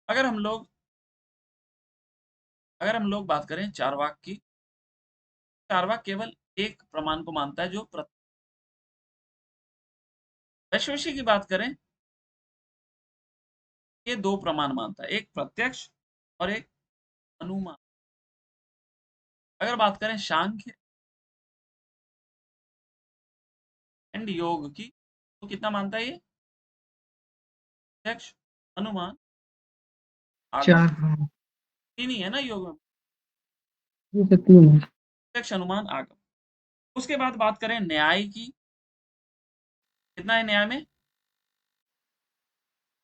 अगर हम लोग अगर हम लोग बात करें चारवाक की, चारवाक केवल एक प्रमाण को मानता है, जो वैश्विक की बात करें, ये 2 प्रमाण मानता है, एक प्रत्यक्ष और एक अनुमान। अगर बात करें सांख्य एंड योग की, तो कितना मानता है ये, प्रत्यक्ष, अनुमान, आगम, 4, हाँ। 3 ही है ना योग में, ये तो 3 है। प्रत्यक्ष, अनुमान, आगम। उसके बाद बात करें न्याय की, कितना है न्याय में,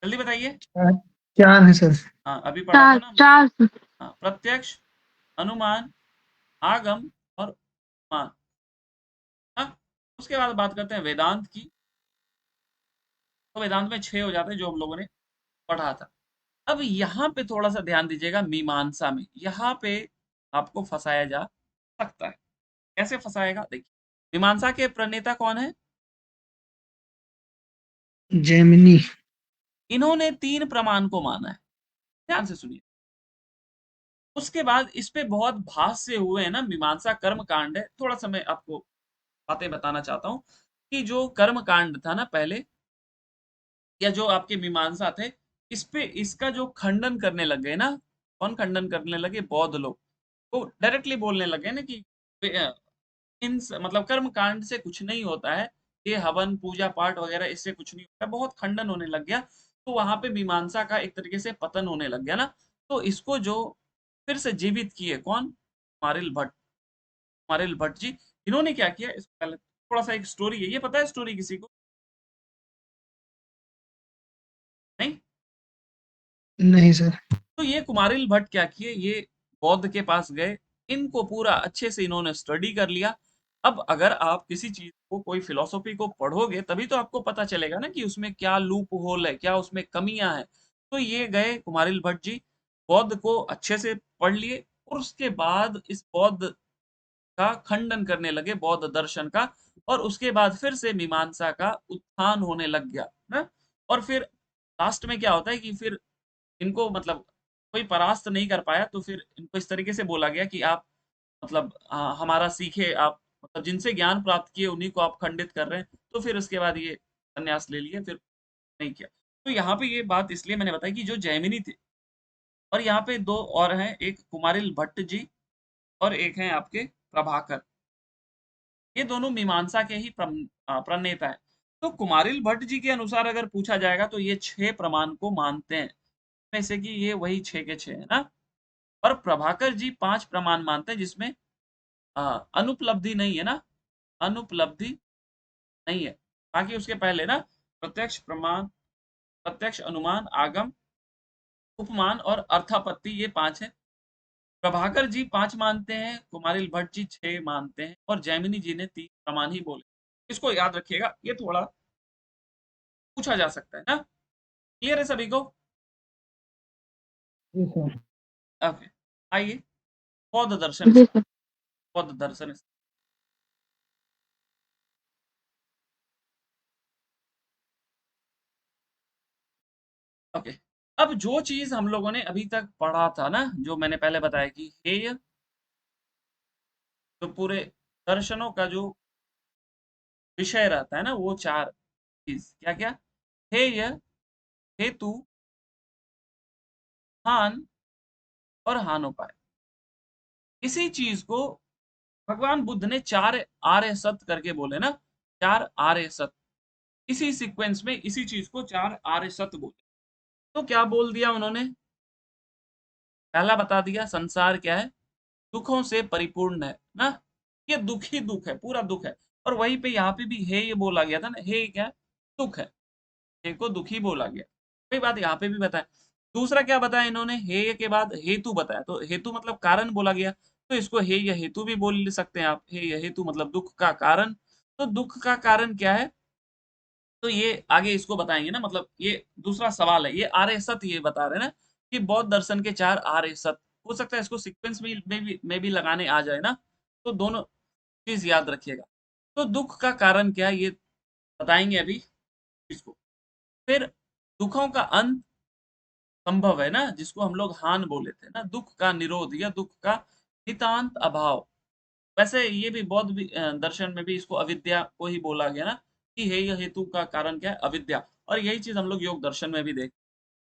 जल्दी बताइए। 4, 4 है सर। हाँ, अभी पढ़ा था चार ना हम लोग। चार हाँ, प्रत्यक्ष, अनुमान, आगम और मान। हाँ, उसके बाद बात करते हैं वेदांत की, तो वेदांत में 6 हो जाते हैं, जो हम लोगों ने पढ़ा था। अब यहाँ पे थोड़ा सा ध्यान दीजिएगा, मीमांसा में यहाँ पे आपको फंसाया जा सकता है। कैसे फंसाएगा, देखिए मीमांसा के प्रणेता कौन है, जेमिनी। इन्होंने 3 प्रमाण को माना है, ध्यान से सुनिए। उसके बाद इस पे बहुत भाष्य हुए हैं ना, मीमांसा कर्म कांड है, थोड़ा सा मैं आपको बातें बताना चाहता हूँ कि जो कर्म कांड था ना पहले, या जो आपके मीमांसा थे, इस पे इसका जो खंडन करने लग गए ना, कौन खंडन करने लगे, बौद्ध लोग। वो डायरेक्टली बोलने लगे ना कि इन मतलब कर्म कांड से कुछ नहीं होता है, ये हवन पूजा पाठ वगैरह इससे कुछ नहीं होता है, बहुत खंडन होने लग गया। तो वहां पे मीमांसा का एक तरीके से पतन होने लग गया ना। तो इसको जो फिर से जीवित किए। कौन? कुमारिल भट्ट। कुमारिल भट्ट जी, इन्होंने क्या किया, इसको पहले थोड़ा सा एक स्टोरी है, ये पता है स्टोरी किसी को? नहीं? नहीं सर। तो ये कुमारिल भट्ट क्या किए, ये बौद्ध के पास गए, इनको पूरा अच्छे से इन्होंने स्टडी कर लिया। अब अगर आप किसी चीज को, कोई फिलोसॉफी को पढ़ोगे तभी तो आपको पता चलेगा ना कि उसमें क्या लूप होल है, क्या उसमें कमियां हैं। तो ये गए कुमारिल भट्ट जी, बौद्ध को अच्छे से पढ़ लिए और उसके बाद इस बौद्ध का खंडन करने लगे, बौद्ध दर्शन का। और उसके बाद फिर से मीमांसा का उत्थान होने लग गया ना। और फिर लास्ट में क्या होता है कि फिर इनको मतलब कोई परास्त नहीं कर पाया, तो फिर इनको इस तरीके से बोला गया कि आप मतलब हमारा सीखे, आप मतलब जिनसे ज्ञान प्राप्त किए उन्हीं को आप खंडित कर रहे हैं। तो फिर उसके बाद ये संन्यास ले लिए, फिर नहीं किया। तो यहाँ पे ये बात इसलिए मैंने बताई कि जो जैमिनी थे, और यहाँ पे दो और हैं, एक कुमारिल भट्ट जी और एक हैं आपके प्रभाकर। ये दोनों मीमांसा के ही प्रणेता है। तो कुमारिल भट्ट जी के अनुसार अगर पूछा जाएगा तो ये 6 प्रमाण को मानते हैं, में से कि ये वही 6 के 6 है ना। और प्रभाकर जी 5 प्रमाण मानते हैं, जिसमें अनुपलब्धि नहीं है ना, अनुपलब्धि नहीं है। बाकी उसके पहले ना प्रत्यक्ष प्रमाण, प्रत्यक्ष अनुमान, आगम, उपमान और अर्थापत्ति, ये 5 है। प्रभाकर जी 5 मानते हैं, कुमारिल भट्ट जी 6 मानते हैं और जैमिनी जी ने 3 प्रमाण ही बोले। इसको याद रखिएगा, ये थोड़ा पूछा जा सकता है ना। क्लियर है सभी को? जी सर। ओके, आइए बौद्ध दर्शन, जी सर। बौद्ध दर्शन। ओके, अब जो चीज हम लोगों ने अभी तक पढ़ा था ना, जो मैंने पहले बताया कि हेय, जो पूरे दर्शनों का जो विषय रहता है ना, वो 4 चीज क्या क्या? हेय, हेतु, हान और हानोपाय। इसी चीज को भगवान बुद्ध ने 4 आर्य सत्य करके बोले ना, 4 आर्य सत्य। इसी सीक्वेंस में इसी चीज को 4 आर्य सत्य बोले। तो क्या बोल दिया उन्होंने? पहला बता दिया, संसार क्या है? दुखों से परिपूर्ण है ना। ये दुख ही दुख है, पूरा दुख है। और वहीं पे यहाँ पे भी है ये बोला गया था ना, हे क्या है? दुख है। हे को दुखी बोला गया, वही बात यहाँ पे भी बताया। दूसरा क्या बताया इन्होंने? हे के बाद हेतु बताया, तो हेतु मतलब कारण बोला गया, तो इसको हे या हेतु भी बोल सकते हैं आप। हे या हेतु मतलब दुख का कारण। तो दुख का कारण क्या है? तो ये आगे इसको बताएंगे ना, मतलब ये दूसरा सवाल है। ये आर्य सत्य ये बता रहे हैं ना कि बौद्ध दर्शन के 4 आर्य सत्य। हो सकता है इसको सीक्वेंस में भी लगाने आ जाए ना, तो दोनों चीज याद रखिएगा। तो दुख का कारण क्या है ये बताएंगे अभी इसको। फिर दुखों का अंत संभव है ना, जिसको हम लोग हान बोले थे ना, दुख का निरोध या दुख का नितांत अभाव। वैसे ये भी बौद्ध दर्शन में भी इसको अविद्या को ही बोला गया ना, कि हे यह हेतु का कारण क्या है? अविद्या। और यही चीज हम लोग योग दर्शन में भी देख।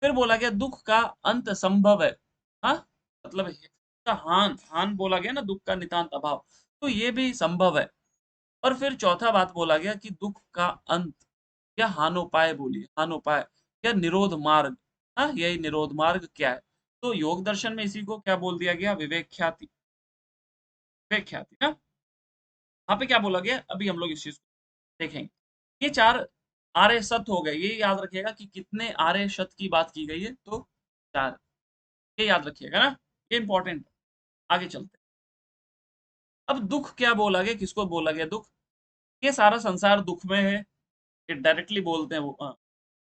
फिर बोला गया दुख का अंत संभव है। हाँ, मतलब का हान, हान बोला गया ना, दुख का नितांत अभाव, तो ये भी संभव है। और फिर चौथा बात बोला गया कि दुख का अंत या हानोपाय, बोलिए हानोपाय या निरोध मार्ग। हाँ, यही निरोध मार्ग क्या है? तो योग दर्शन में इसी को क्या बोल दिया गया? विवेक ख्याति। विवेक ख्याति ना, यहाँ पे क्या बोला गया अभी हम लोग इस चीज को देखेंगे। ये 4 आर्य सत्य हो गए, ये याद रखिएगा कि कितने आर्य सत्य की बात की गई है, तो 4। ये याद रखिएगा ना, ये इंपॉर्टेंट। आगे चलते हैं। अब दुख क्या बोला गया, किसको बोला गया दुख? ये सारा संसार दुख में है, ये डायरेक्टली बोलते हैं वो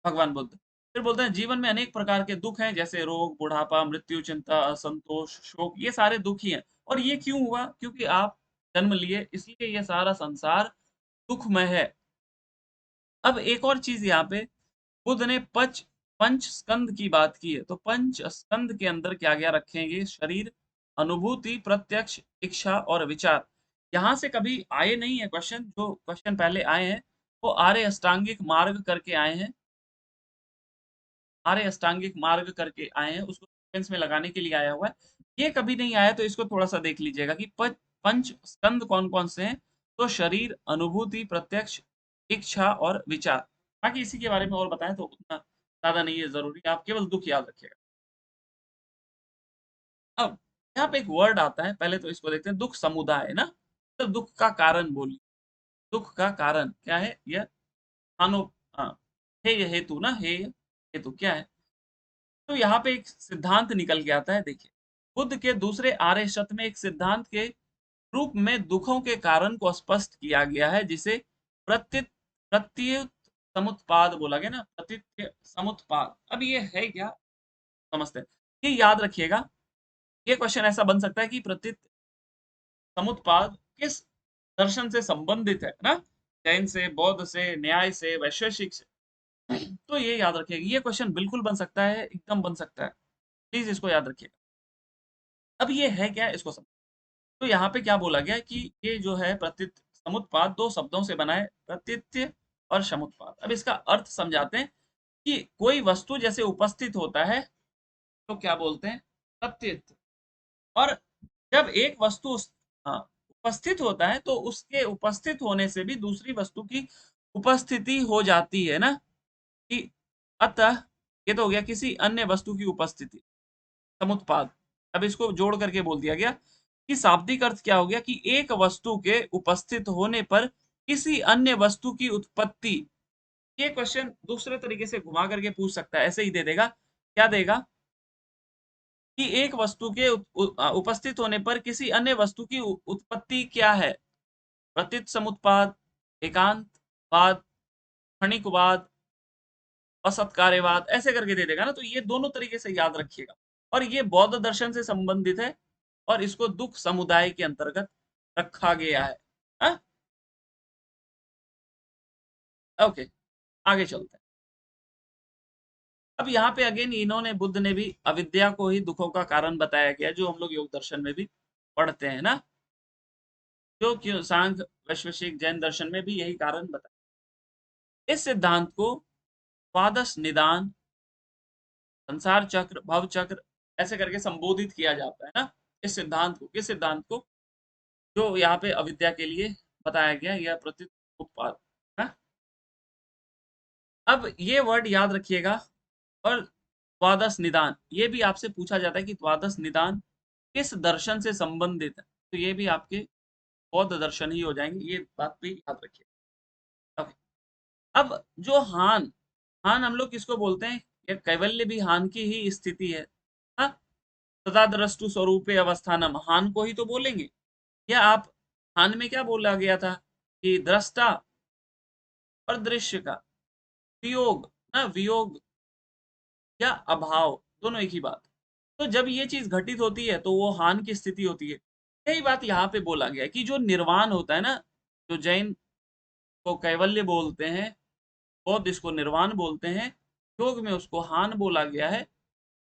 भगवान बुद्ध। फिर बोलते हैं जीवन में अनेक प्रकार के दुख हैं, जैसे रोग, बुढ़ापा, मृत्यु, चिंता, असंतोष, शोक, ये सारे दुख ही हैं। और ये क्यों हुआ? क्योंकि आप जन्म लिए, इसलिए ये सारा संसार दुखमय है। अब एक और चीज यहाँ पे, बुद्ध ने पंच स्कंद की बात की है, तो पंच स्कंद के अंदर क्या क्या रखेंगे? शरीर, अनुभूति, प्रत्यक्ष, इच्छा और विचार। यहाँ से कभी आए नहीं है क्वेश्चन, जो क्वेश्चन पहले आए हैं वो आर्य अष्टांगिक मार्ग करके आए हैं। आर्य अष्टांगिक मार्ग करके आए हैं, उसको सीक्वेंस में लगाने के लिए आया हुआ है। ये कभी नहीं आया, तो इसको थोड़ा सा देख लीजिएगा कि पंच स्कंद कौन कौन से हैं। तो शरीर, अनुभूति, प्रत्यक्ष, इच्छा और विचार। बाकी इसी के बारे में और बताएं तो उतना ज्यादा नहीं है जरूरी, आप केवल दुख याद रखिएगा। अब यहाँ पे एक वर्ड आता है, पहले तो इसको देखते हैं, दुख समुदाय ना, तो दुख का कारण बोलिए, दुख का कारण क्या है, यह हानो, हाँ, हेय हेतु ना, हेय हेतु क्या है, तो यहाँ पे एक सिद्धांत निकल के आता है। देखिए, बुद्ध के दूसरे आर्य सत्य में एक सिद्धांत के रूप में दुखों के कारण को स्पष्ट किया गया है, जिसे प्रत्युत प्रत्युत समुत्पाद बोला गया ना, प्रत्युत समुत्पाद। अब ये है क्या, समझते हैं। ये याद रखिएगा, ये क्वेश्चन ऐसा बन सकता है कि प्रत्युत समुत्पाद किस दर्शन से संबंधित है ना, जैन से, बौद्ध से, न्याय से, वैशेषिक से, तो ये याद रखिएगा, ये क्वेश्चन बिल्कुल बन सकता है, एकदम बन सकता है, प्लीज इसको याद रखिएगा। अब ये है क्या, इसको समझ, तो यहाँ पे क्या बोला गया कि ये जो है प्रत्युत समुत्पाद दो शब्दों से बना है, प्रत्युत्य और समुत्पाद। अब इसका अर्थ समझाते हैं कि कोई वस्तु जैसे उपस्थित होता है तो क्या बोलते हैं, प्रत्युत्य, और जब एक वस्तु हाँ, उपस्थित होता है तो उसके उपस्थित होने से भी दूसरी वस्तु की उपस्थिति हो जाती है ना, कि अतः ये तो हो गया किसी अन्य वस्तु की उपस्थिति, समुत्पाद। अब इसको जोड़ करके बोल दिया गया कि शाब्दिक अर्थ क्या हो गया कि एक वस्तु के उपस्थित होने पर किसी अन्य वस्तु की उत्पत्ति। ये क्वेश्चन दूसरे तरीके से घुमा करके पूछ सकता है, ऐसे ही दे देगा, क्या देगा कि एक वस्तु के उपस्थित होने पर किसी अन्य वस्तु की उत्पत्ति क्या है, प्रतीत समुत्पाद, एकांतवाद, क्षणिकवाद, असत्कार्यवाद, ऐसे करके दे देगा ना, तो ये दोनों तरीके से याद रखिएगा। और ये बौद्ध दर्शन से संबंधित है और इसको दुख समुदाय के अंतर्गत रखा गया है। हा? ओके, आगे चलते हैं। अब यहाँ पे अगेन इन्होंने, बुद्ध ने भी अविद्या को ही दुखों का कारण बताया गया, जो हम लोग योग दर्शन में भी पढ़ते हैं ना, जो क्यों सांख्य, वैशेषिक, जैन दर्शन में भी यही कारण बताया। इस सिद्धांत को द्वादश निदान, संसार चक्र, भव चक्र, ऐसे करके संबोधित किया जाता है ना, इस सिद्धांत को, किस सिद्धांत को, जो यहाँ पे अविद्या के लिए बताया गया, यह प्रतीत उत्पाद है। अब ये वर्ड याद रखिएगा, और द्वादश निदान, ये भी आपसे पूछा जाता है कि द्वादश निदान किस दर्शन से संबंधित है, तो ये भी आपके बौद्ध दर्शन ही हो जाएंगे, ये बात भी याद रखिए। ओके, अब जो हान, हान हम लोग किसको बोलते हैं, ये कैवल्य भी हान की ही स्थिति है, हाँ, तथा द्रष्टु स्वरूपे अवस्थानम, हान को ही तो बोलेंगे। या आप, हान में क्या बोला गया था कि दृष्टा और दृश्य का वियोग ना, वियोग या अभाव, दोनों एक ही बात। तो जब ये चीज घटित होती है तो वो हान की स्थिति होती है। यही बात यहाँ पे बोला गया है कि जो निर्वाण होता है ना, जो जैन को कैवल्य बोलते हैं, बौद्ध इसको निर्वाण बोलते हैं, योग में उसको हान बोला गया है,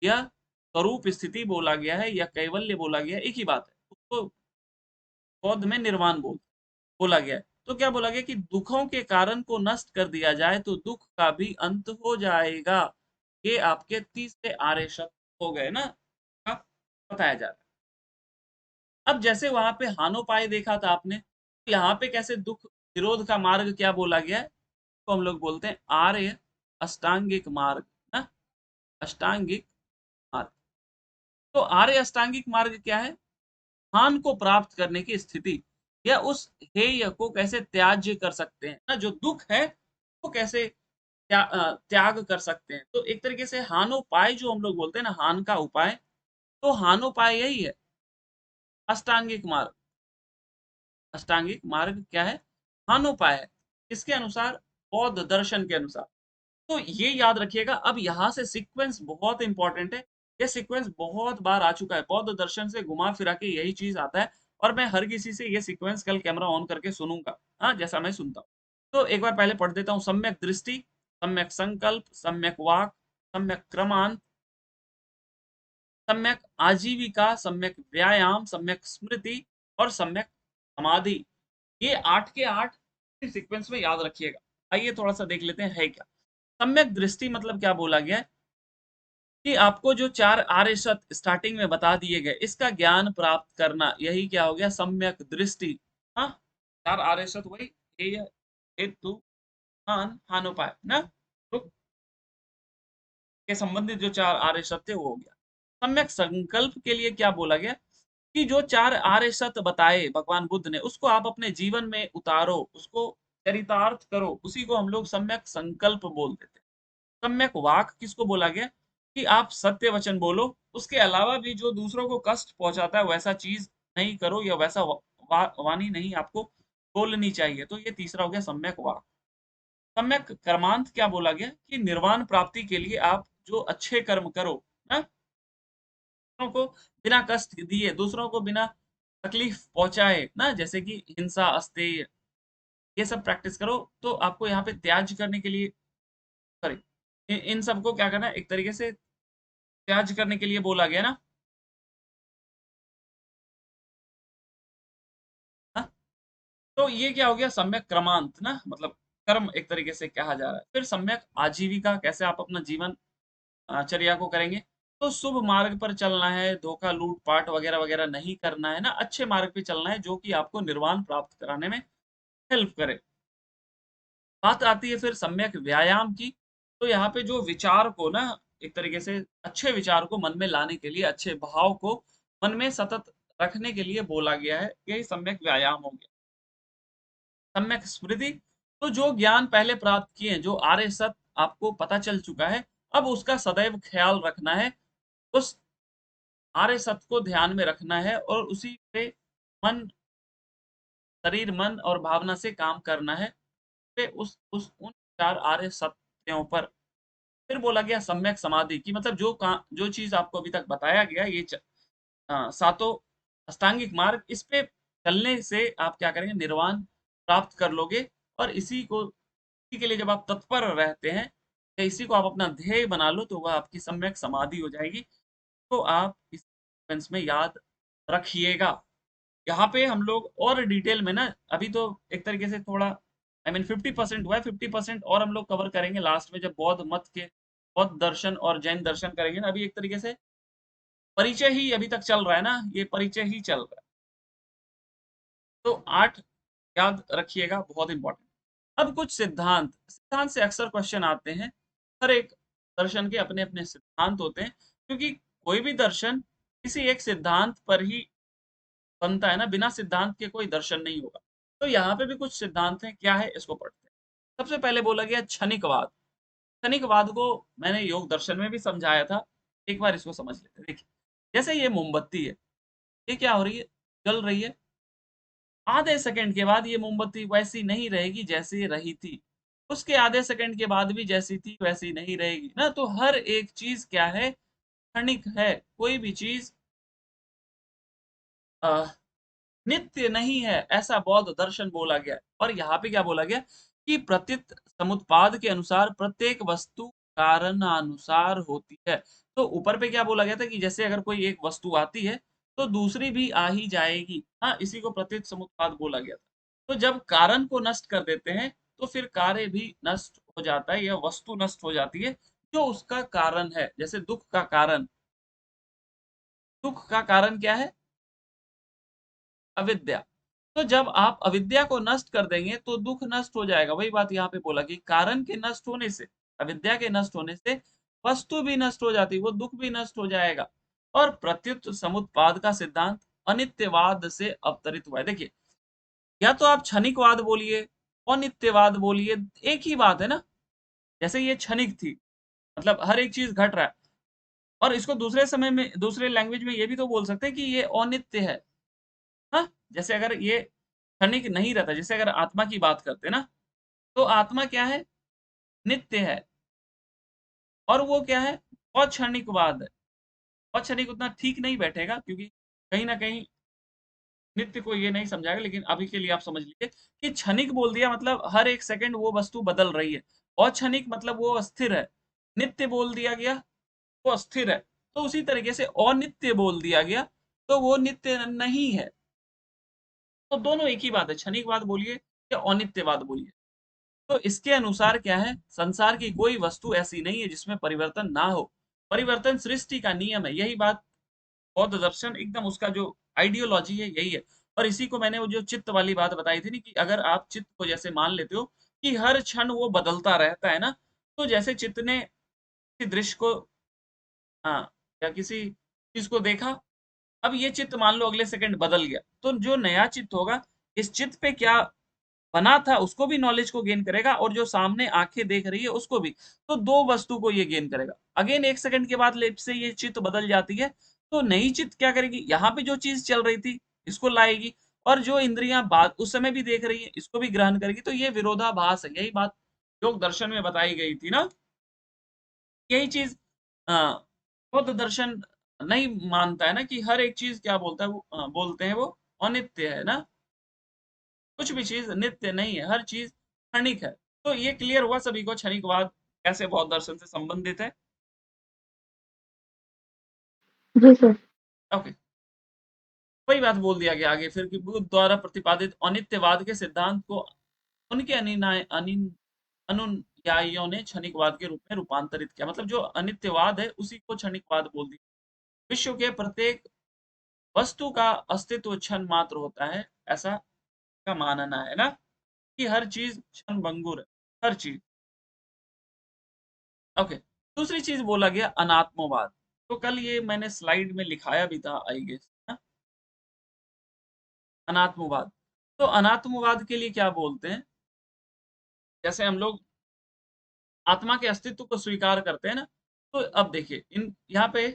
या स्वरूप स्थिति बोला गया है, या कैवल्य बोला गया है, एक ही बात है। उसको बौद्ध में निर्वाण बोला गया है। तो क्या बोला गया कि दुखों के कारण को नष्ट कर दिया जाए तो दुख का भी अंत हो जाएगा। ये आपके तीसरे आर्य सत्य हो गए ना, अब बताया जा रहा है। अब जैसे वहां पे हानोपाय देखा था आपने, तो यहाँ पे कैसे दुख निरोध का मार्ग क्या बोला गया है, तो हम लोग बोलते हैं आर्य अष्टांगिक मार्ग ना, अष्टांगिक मार्ग। तो आर्य अष्टांगिक मार्ग क्या है, हान को प्राप्त करने की स्थिति, या उस हेय को कैसे त्याज्य कर सकते हैं ना, जो दुख है वो कैसे त्याग कर सकते हैं। तो एक तरीके से हानोपाय जो हम लोग बोलते हैं ना, हान का उपाय, तो हानोपाय यही है, अष्टांगिक मार्ग। अष्टांगिक मार्ग क्या है, हानोपाय है, इसके अनुसार, बौद्ध दर्शन के अनुसार। तो ये याद रखिएगा। अब यहाँ से सीक्वेंस बहुत इंपॉर्टेंट है, ये सीक्वेंस बहुत बार आ चुका है, बौद्ध दर्शन से घुमा फिरा के यही चीज आता है, और मैं हर किसी से ये सीक्वेंस कल कैमरा ऑन करके सुनूंगा, हाँ, जैसा मैं सुनता हूँ। तो एक बार पहले पढ़ देता हूँ, सम्यक दृष्टि, सम्यक संकल्प, सम्यक वाक, सम्यक क्रमांत, सम्यक आजीविका, सम्यक व्यायाम, सम्यक स्मृति, और सम्यक समाधि। ये 8 के 8 सीक्वेंस में याद रखिएगा। आइए थोड़ा सा देख लेते हैं है क्या। सम्यक दृष्टि मतलब क्या बोला गया है कि आपको जो 4 आर्य सत्य स्टार्टिंग में बता दिए गए, इसका ज्ञान प्राप्त करना, यही क्या हो गया, सम्यक दृष्टि। हाँ, 4 आर्य सत्य वही हेय, हेतु, हान, हानोपाय ना, तो के संबंधित जो 4 आर्य सत्य वो हो गया। सम्यक संकल्प के लिए क्या बोला गया कि जो 4 आर्य सत्य बताए भगवान बुद्ध ने, उसको आप अपने जीवन में उतारो, उसको चरितार्थ करो, उसी को हम लोग सम्यक संकल्प बोल देते हैं। सम्यक वाक किसको बोला गया? कि आप सत्य वचन बोलो, उसके अलावा भी जो दूसरों को कष्ट पहुंचाता है वैसा चीज नहीं करो, या वैसा वाणी नहीं आपको बोलनी चाहिए। तो ये तीसरा हो गया सम्यक वाक। सम्यक कर्मांत क्या बोला गया? कि निर्वाण प्राप्ति के लिए आप जो अच्छे कर्म करो ना, दूसरों को बिना कष्ट दिए, दूसरों को बिना तकलीफ पहुंचाए ना, जैसे कि हिंसा, अस्तेय, ये सब प्रैक्टिस करो। तो आपको यहाँ पे त्याज करने के लिए, सॉरी, इन सबको क्या करना है, एक तरीके से त्याज करने के लिए बोला गया ना। हाँ? तो ये क्या हो गया? सम्यक क्रमांत ना, मतलब कर्म एक तरीके से कहा जा रहा है। फिर सम्यक आजीविका, कैसे आप अपना जीवन चर्या को करेंगे? तो शुभ मार्ग पर चलना है, धोखा, लूट पाट वगैरह वगैरह नहीं करना है ना, अच्छे मार्ग पे चलना है जो कि आपको निर्वाण प्राप्त कराने में हेल्प करे। बात आती है फिर सम्यक व्यायाम की। तो यहाँ पे जो विचार को ना, एक तरीके से अच्छे विचार को मन में लाने के लिए, अच्छे भाव को मन में सतत रखने के लिए बोला गया है, यही सम्यक व्यायाम हो गया। सम्यक स्मृति, तो जो ज्ञान पहले प्राप्त किए हैं, जो आर्य सत्य आपको पता चल चुका है, अब उसका सदैव ख्याल रखना है, उस आर्य सत्य को ध्यान में रखना है और उसी पे मन, शरीर, मन और भावना से काम करना है, पे उस उन चार आर्य सत्यों पर। फिर बोला गया सम्यक समाधि की, मतलब जो चीज आपको अभी तक बताया गया, ये सातों अष्टांगिक मार्ग, इस पे चलने से आप क्या करेंगे? निर्वाण प्राप्त कर लोगे। और इसी के लिए जब आप तत्पर रहते हैं, या इसी को आप अपना ध्येय बना लो, तो वह आपकी सम्यक समाधि हो जाएगी। तो आप इस सेंस में याद रखिएगा। यहाँ पे हम लोग और डिटेल में ना, अभी तो एक तरीके से थोड़ा, आई मीन 50% हुआ है, 50% और हम लोग कवर करेंगे लास्ट में, जब बौद्ध मत के, बौद्ध दर्शन और जैन दर्शन करेंगे ना। अभी एक तरीके से परिचय ही अभी तक चल रहा है ना, ये परिचय ही चल रहा है। तो 8 याद रखिएगा, बहुत इंपॉर्टेंट। अब कुछ सिद्धांत, सिद्धांत से अक्सर क्वेश्चन आते हैं। हर एक दर्शन के अपने अपने सिद्धांत होते हैं, क्योंकि कोई भी दर्शन किसी एक सिद्धांत पर ही बनता है ना, बिना सिद्धांत के कोई दर्शन नहीं होगा। तो यहाँ पे भी कुछ सिद्धांत हैं, क्या है इसको पढ़ते हैं। सबसे पहले बोला गया क्षणिकवाद। क्षणिकवाद को मैंने योग दर्शन में भी समझाया था, एक बार इसको समझ लेते हैं। देखिए, जैसे ये मोमबत्ती है, ये क्या हो रही है? जल रही है। आधे सेकंड के बाद ये मोमबत्ती वैसी नहीं रहेगी जैसी रही थी, उसके आधे सेकंड के बाद भी जैसी थी वैसी नहीं रहेगी ना। तो हर एक चीज क्या है? क्षणिक है। कोई भी चीज नित्य नहीं है, ऐसा बौद्ध दर्शन बोला गया। और यहाँ पे क्या बोला गया? कि प्रतीत समुत्पाद के अनुसार प्रत्येक वस्तु कारणानुसार होती है। तो ऊपर पे क्या बोला गया था? कि जैसे अगर कोई एक वस्तु आती है, तो दूसरी भी आ ही जाएगी। हाँ, इसी को प्रतीत समुत्पाद बोला गया था। तो जब कारण को नष्ट कर देते हैं, तो फिर कार्य भी नष्ट हो जाता है, या वस्तु नष्ट हो जाती है जो उसका कारण है। जैसे दुख का कारण, दुख का कारण क्या है? अविद्या। तो जब आप अविद्या को नष्ट कर देंगे, तो दुख नष्ट हो जाएगा। वही बात यहाँ पे बोला कि कारण के नष्ट होने से, अविद्या के नष्ट होने से वस्तु भी नष्ट हो जाती, वो दुख भी नष्ट हो जाएगा। और प्रत्युत समुत्पाद का सिद्धांत अनित्यवाद से अवतरित हुआ है। देखिए, या तो आप क्षणिकवाद बोलिए, अनित्यवाद बोलिए, एक ही बात है ना। जैसे ये क्षणिक थी, मतलब हर एक चीज घट रहा है। और इसको दूसरे समय में, दूसरे लैंग्वेज में ये भी तो बोल सकते हैं कि ये अनित्य है। हाँ, जैसे अगर ये क्षणिक नहीं रहता, जैसे अगर आत्मा की बात करते ना, तो आत्मा क्या है? नित्य है। और वो क्या है? अक्षणिकवाद है। अक्षणिक उतना ठीक नहीं बैठेगा, क्योंकि कहीं ना कहीं नित्य को ये नहीं समझाएगा, लेकिन अभी के लिए आप समझ लीजिए कि क्षणिक बोल दिया मतलब हर एक सेकंड वो वस्तु बदल रही है। अक्षणिक मतलब वो अस्थिर है। नित्य बोल दिया गया, वो अस्थिर है। तो उसी तरीके से अनित्य बोल दिया गया, तो वो नित्य नहीं है। तो दोनों एक ही बात है, क्षणिकवाद बोलिए या अनित्यवाद बोलिए। तो इसके अनुसार क्या है? संसार की कोई वस्तु ऐसी नहीं है जिसमें परिवर्तन ना हो। परिवर्तन सृष्टि का नियम है, यही बात बौद्ध दर्शन एकदम, उसका जो आइडियोलॉजी है यही है। और इसी को मैंने वो जो चित्त वाली बात बताई थी ना, कि अगर आप चित्त को जैसे मान लेते हो कि हर क्षण वो बदलता रहता है ना, तो जैसे चित्त ने किसी दृश्य को, हाँ, या किसी चीज को देखा, अब ये चित्त मान लो अगले सेकंड बदल गया, तो जो नया चित्त होगा इस चित्त पे क्या बना था उसको भी नॉलेज को गेन करेगा और जो सामने आंखें देख रही है उसको भी। तो दो वस्तु को ये गेन करेगा। अगेन एक सेकंड के बाद लेट से ये चित्त बदल जाती है, तो नई चित्त क्या करेगी, यहाँ पे जो चीज चल रही थी इसको लाएगी, और जो इंद्रियां बात उस समय भी देख रही है इसको भी ग्रहण करेगी। तो ये विरोधाभास है, यही बात योग दर्शन में बताई गई थी ना। यही चीज बौद्ध दर्शन नहीं मानता है ना कि हर एक चीज क्या बोलता है वो बोलते हैं वो अनित्य है ना, कुछ भी चीज नित्य नहीं है, हर चीज क्षणिक है। तो ये क्लियर हुआ सभी को क्षणिकवाद कैसे बौद्ध दर्शन से संबंधित है। जी सर। ओके, वही बात बोल दिया गया आगे फिर कि बुद्ध द्वारा प्रतिपादित अनित्यवाद के सिद्धांत को उनके अनुयायियों ने क्षणिकवाद के रूप में रूपांतरित किया। मतलब जो अनित्यवाद है उसी को क्षणिकवाद बोल दिया। विश्व के प्रत्येक वस्तु का अस्तित्व क्षण मात्र होता है, ऐसा का मानना है ना, कि हर चीज क्षण भंगुर है, हर चीज। ओके, दूसरी चीज बोला गया अनात्मवाद। तो कल ये मैंने स्लाइड में लिखाया भी था आई गेस, अनात्मवाद। तो अनात्मवाद के लिए क्या बोलते हैं, जैसे हम लोग आत्मा के अस्तित्व को स्वीकार करते हैं ना, तो अब देखिए इन यहाँ पे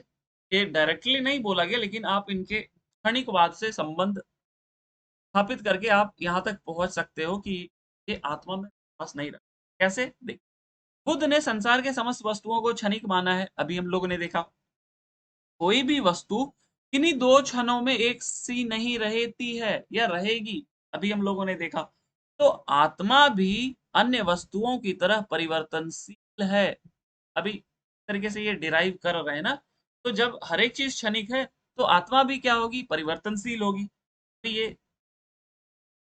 ये डायरेक्टली नहीं बोला गया, लेकिन आप इनके क्षणिकवाद से संबंध स्थापित करके आप यहाँ तक पहुंच सकते हो कि ये आत्मा में विश्वास नहीं रखता। कैसे, देखिए बुद्ध ने संसार के समस्त वस्तुओं को क्षणिक माना है। अभी हम लोगों ने देखा कोई भी वस्तु किन्हीं दो क्षणों में एक सी नहीं रहती है या रहेगी, अभी हम लोगों ने देखा। तो आत्मा भी अन्य वस्तुओं की तरह परिवर्तनशील है। अभी इस तरीके से ये डिराइव कर रहे हैं ना। तो जब हर एक चीज क्षणिक है तो आत्मा भी क्या होगी, परिवर्तनशील होगी। तो ये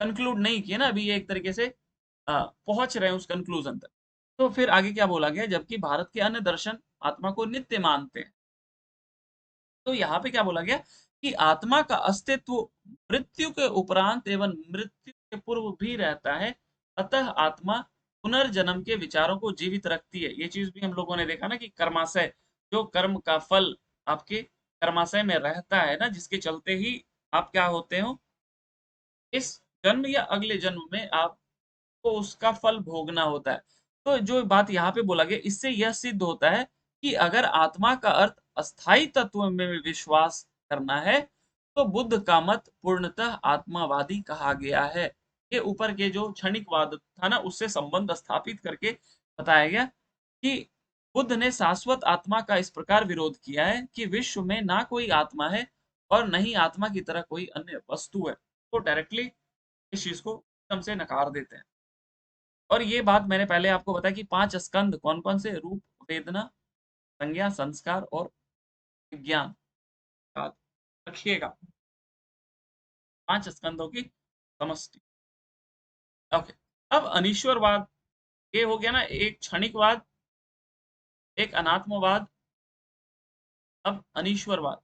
कंक्लूड नहीं किया ना, अभी ये एक तरीके से पहुंच रहे हैं उस कंक्लूजन तक। तो फिर आगे क्या बोला गया, जबकि भारत के अन्य दर्शन आत्मा को नित्य मानते हैं। तो यहाँ पे क्या बोला गया कि आत्मा का अस्तित्व मृत्यु के उपरांत एवं मृत्यु के पूर्व भी रहता है, अतः आत्मा पुनर्जन्म के विचारों को जीवित रखती है। ये चीज भी हम लोगों ने देखा ना कि कर्माशय, जो कर्म का फल आपके कर्माशय में रहता है ना, जिसके चलते ही आप क्या होते हो, इस जन्म या अगले जन्म में आपको उसका फल भोगना होता है। तो जो बात यहाँ पे बोला गया इससे यह सिद्ध होता है कि अगर आत्मा का अर्थ अस्थाई तत्व में विश्वास करना है तो बुद्ध का मत पूर्णतः आत्मावादी कहा गया है। ये ऊपर के जो क्षणिकवाद था ना उससे संबंध स्थापित करके बताया गया कि बुद्ध ने शाश्वत आत्मा का इस प्रकार विरोध किया है कि विश्व में ना कोई आत्मा है और न ही आत्मा की तरह कोई अन्य वस्तु है। तो डायरेक्टली इस चीज को एकदम से नकार देते हैं। और ये बात मैंने पहले आपको बताया कि 5 स्कंद कौन कौन से, रूप, वेदना, संज्ञा, संस्कार और विज्ञान, याद रखिएगा 5 स्कंदों की समष्टि। ओके, अब अनीश्वरवाद, ये हो गया ना एक क्षणिकवाद, एक अनात्मवाद, अब अनीश्वरवाद।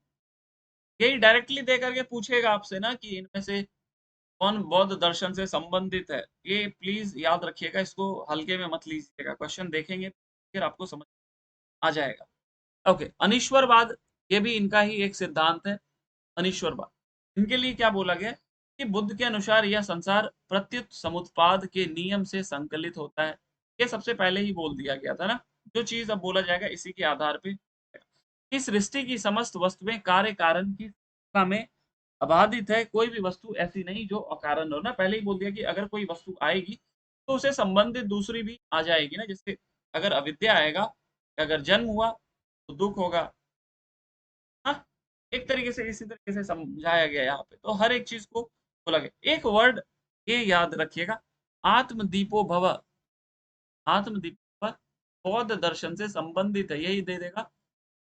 यही डायरेक्टली दे करके पूछेगा आपसे ना कि इनमें से कौन बौद्ध दर्शन से संबंधित है। ये प्लीज याद रखिएगा, इसको हल्के में मत लीजिएगा, क्वेश्चन देखेंगे फिर आपको समझ आ जाएगा। ओके, अनीश्वरवाद, ये भी इनका ही एक सिद्धांत है अनीश्वरवाद। इनके लिए क्या बोला गया कि बुद्ध के अनुसार यह संसार प्रत्युत समुत्पाद के नियम से संकलित होता है। ये सबसे पहले ही बोल दिया गया था ना, जो चीज अब बोला जाएगा इसी के आधार पे। इस सृष्टि की समस्त वस्तुएं कार्य कारण की श्रृंखला में अबाधित है, कोई भी वस्तु ऐसी नहीं जो अकारण हो ना। पहले ही बोल दिया कि अगर कोई वस्तु आएगी तो उसे संबंधित दूसरी भी आ जाएगी ना, जैसे अगर अविद्या आएगा, अगर जन्म हुआ तो दुख होगा। हाँ, एक तरीके से इसी तरीके से समझाया गया यहाँ पे। तो हर एक चीज को बोला गया। एक वर्ड ये याद रखिएगा, आत्मदीपो भव। आत्मदीप बौद्ध दर्शन से संबंधित है, यही दे देगा,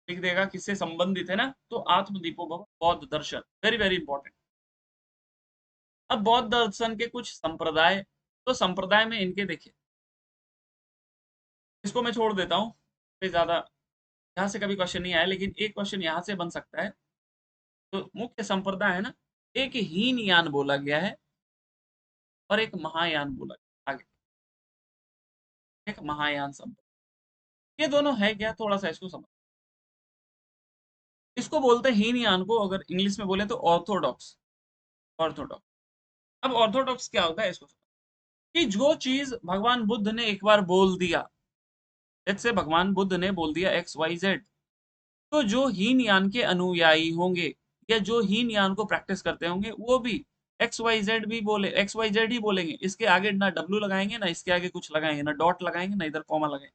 लिख देगा किससे संबंधित है ना, तो आत्मदीपो भव बौद्ध दर्शन, वेरी वेरी इंपॉर्टेंट। अब बौद्ध दर्शन के कुछ संप्रदाय, तो संप्रदाय में इनके देखिए, इसको मैं छोड़ देता हूँ, ज्यादा यहाँ से कभी क्वेश्चन नहीं आया, लेकिन एक क्वेश्चन यहाँ से बन सकता है। तो मुख्य संप्रदाय है ना, एक हीनयान बोला गया है और एक महायान बोला गया आगे, एक महायान संप्रदाय। ये दोनों है क्या, थोड़ा सा इसको समझ। इसको बोलते हैं हीनयान को, अगर इंग्लिश में बोले तो ऑर्थोडॉक्स। ऑर्थोडॉक्स। अब ऑर्थोडॉक्स क्या होता है इसको कि जो चीज भगवान बुद्ध ने एक बार बोल दिया, जैसे भगवान बुद्ध ने बोल दिया XYZ, तो जो हीनयान के अनुयायी होंगे या जो हीनयान को प्रैक्टिस करते होंगे वो भी XYZ भी बोले, XYZ ही बोलेंगे। इसके आगे ना W लगाएंगे, ना इसके आगे कुछ लगाएंगे, ना डॉट लगाएंगे, ना इधर कॉमा लगाएंगे।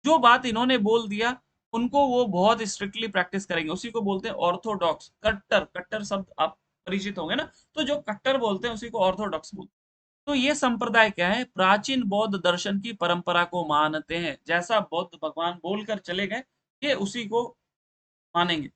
जो बात इन्होंने बोल दिया उनको वो बहुत स्ट्रिक्टली प्रैक्टिस करेंगे। उसी को बोलते हैं ऑर्थोडॉक्स। कट्टर, कट्टर शब्द आप परिचित होंगे ना, तो जो कट्टर बोलते हैं उसी को ऑर्थोडॉक्स बोलते हैं। तो ये संप्रदाय क्या है? प्राचीन बौद्ध दर्शन की परंपरा को मानते हैं। जैसा बौद्ध भगवान बोलकर चले गए, ये उसी को मानेंगे।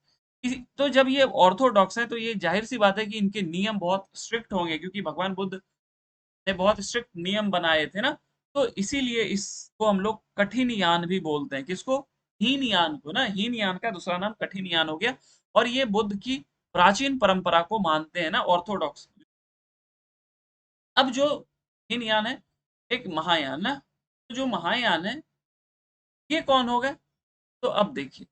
तो जब ये ऑर्थोडॉक्स है तो ये जाहिर सी बात है कि इनके नियम बहुत स्ट्रिक्ट होंगे, क्योंकि भगवान बुद्ध ने बहुत स्ट्रिक्ट नियम बनाए थे ना। तो इसीलिए इसको हम लोग कठिन यान भी बोलते हैं। किसको? हीन यान को ना। हीन यान का दूसरा नाम कठिन यान हो गया। और ये बुद्ध की प्राचीन परंपरा को मानते हैं ना, ऑर्थोडॉक्स। अब जो हीन यान है, एक महायान ना, तो जो महायान है ये कौन हो गए? तो अब देखिए,